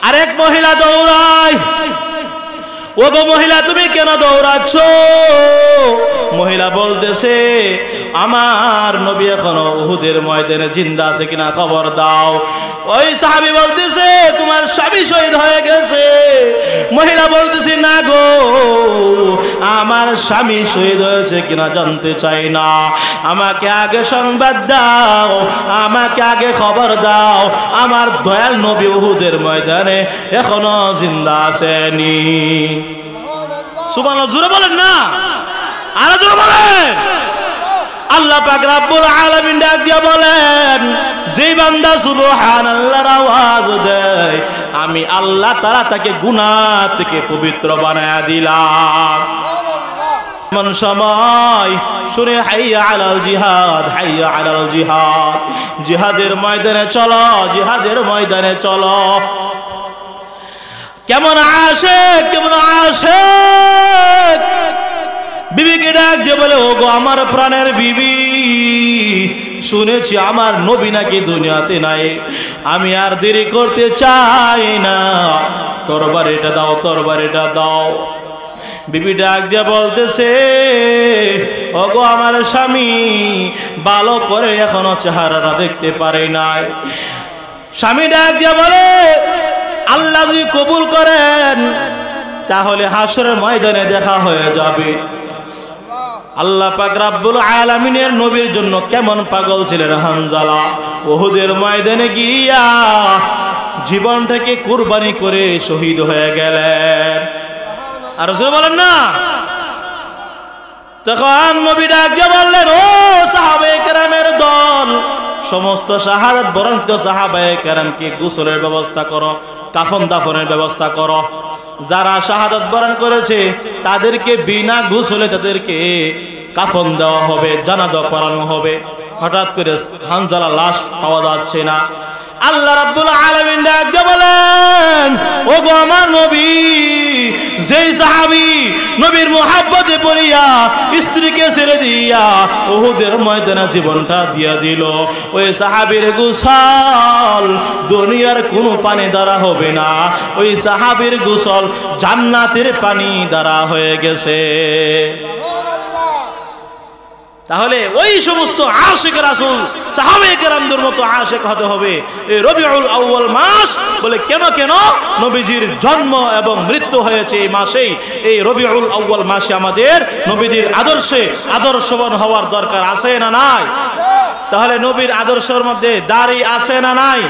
আরেক মহিলা দৌড়ায়, ওগো মহিলা তুমি কেন দৌড়াচ্ছ? মহিলা বলতেছে, আমার নবী এখনো উহুদের ময়দানে জিন্দা আছে কিনা খবর দাও। ওই সাহাবী বলতেছে, তোমার স্বামী শহীদ হয়ে গেছে। মহিলা বলতেছে, না গো, আমার স্বামী শহীদ হয়েছে কিনা জানতে চাই না, আমাকে আগে সংবাদ দাও, আমাকে আগে খবর দাও, আমার দয়াল নবী উহুদের ময়দানে এখনো জিন্দা আছেনি। সুবহানাল্লাহ, জোরে বলেন না, আরো জোরে বলেন। আল্লাহ পাক রব্বুল আলামিন ডাক দিয়া বলেন, যে বান্দা সুবহানাল্লাহর আওয়াজ দেয় আমি আল্লাহ তাআলা তাকে গুনাহ থেকে পবিত্র বানায়া দিলাম। এমন সময় শুনে হাইয়া আলাল জিহাদ, হাইয়া আলাল জিহাদ, জিহাদের ময়দানে চলো, জিহাদের ময়দানে চলো। কেমন আশিক, কেমন আশিক বিবিকে ডাক দিয়ে বলে, ও গো আমার প্রাণের বিবি, শুনেছি আমার নবী নাকি দুনিয়াতে নাই, আমি আর দেরি করতে চাই না, তরবারিটা দাও, তরবারিটা দাও। বিবি ডাক দিয়ে বলতেছে, ও গো আমার স্বামী, ভালো করে এখনো চেহারাটা দেখতে পারি নাই। স্বামী ডাক দিয়ে বলে, আল্লাহ যদি কবুল করেন তাহলে হাসরের ময়দানে দেখা হয়ে যাবে। আল্লাহ পাক রব্বুল আলামিনের নবীর জন্য কেমন পাগল ছিলেন হানজালা, উহুদের ময়দানে গিয়া জীবনটাকে কুরবানি করে শহীদ হয়ে গেলেন। আর রাসূল বলেন না, তখন নবী ডাক দিয়ে বললেন, ও সাহাবায়ে কেরামের দল, সমস্ত শাহাদাত বরণিত সাহাবায়ে কেরামকে গোসলের ব্যবস্থা করো, কাফন দাফনের ব্যবস্থা করো। যারা শাহাদাত বরণ করেছে তাদেরকে বিনা গোসলে তাদেরকে কাফন দেওয়া হবে, জানাজা পড়ানো হবে। হঠাৎ করে হানজালা লাশ পাওয়া যাচ্ছে না। আল্লাহ রাব্বুল আলামিন ডাক দিয়ে বলেন, ও গো আমার নবী, যেই সাহাবী নবীর মুহাব্বতে পড়িয়া স্ত্রীকে ছেড়ে দিয়া উহুদের ময়দানে জীবনটা দিয়া দিল, ওই সাহাবীর গোসল দুনিয়ার কোনো পানি দ্বারা হবে না, ওই সাহাবীর গোসল জান্নাতের পানি দ্বারা হয়ে গেছে। তাহলে ওই সমস্ত আশিক রাসূল সাহাবায়ে কেরামদের মতো আশিক হতে হবে। এই রবিউল আউয়াল মাস বলে কেন কেন নবীজির জন্ম এবং মৃত্যু হয়েছে এই মাসেই। এই রবিউল আউয়াল মাসে আমাদের নবীজির আদর্শে আদর্শবান হওয়ার দরকার আছে না নাই? তাহলে নবীর আদর্শের মধ্যে দাড়ি আছে না নাই?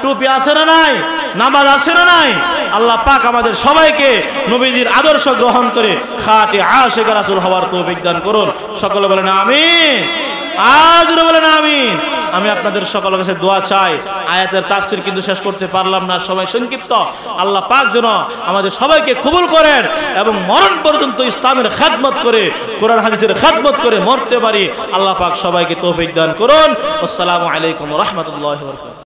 টুপি আছে না নাই? নামাজ আছে না নাই? আল্লাহ পাক আমাদের সবাইকে নবীজির আদর্শ গ্রহণ করে খাঁটি আশিক রাসূল হওয়ার তৌফিক দান করুন। সকলে বলেন আমিন, আজ বলেন আমিন। আমি আপনাদের সকলের কাছে দোয়া চাই। আয়াতের তাফসীর কিন্তু শেষ করতে পারলাম না, সময় সংক্ষিপ্ত। আল্লাহ পাক যেন আমাদের সবাইকে কবুল করেন এবং মরণ পর্যন্ত ইসলামের খেদমত করে, কোরআন হাদিসের খেদমত করে মরতে পারি। আল্লাহ পাক সবাইকে তৌফিক দান করুন। আসসালামু আলাইকুম ওয়া রাহমাতুল্লাহি ওয়া বারাকাতুহু।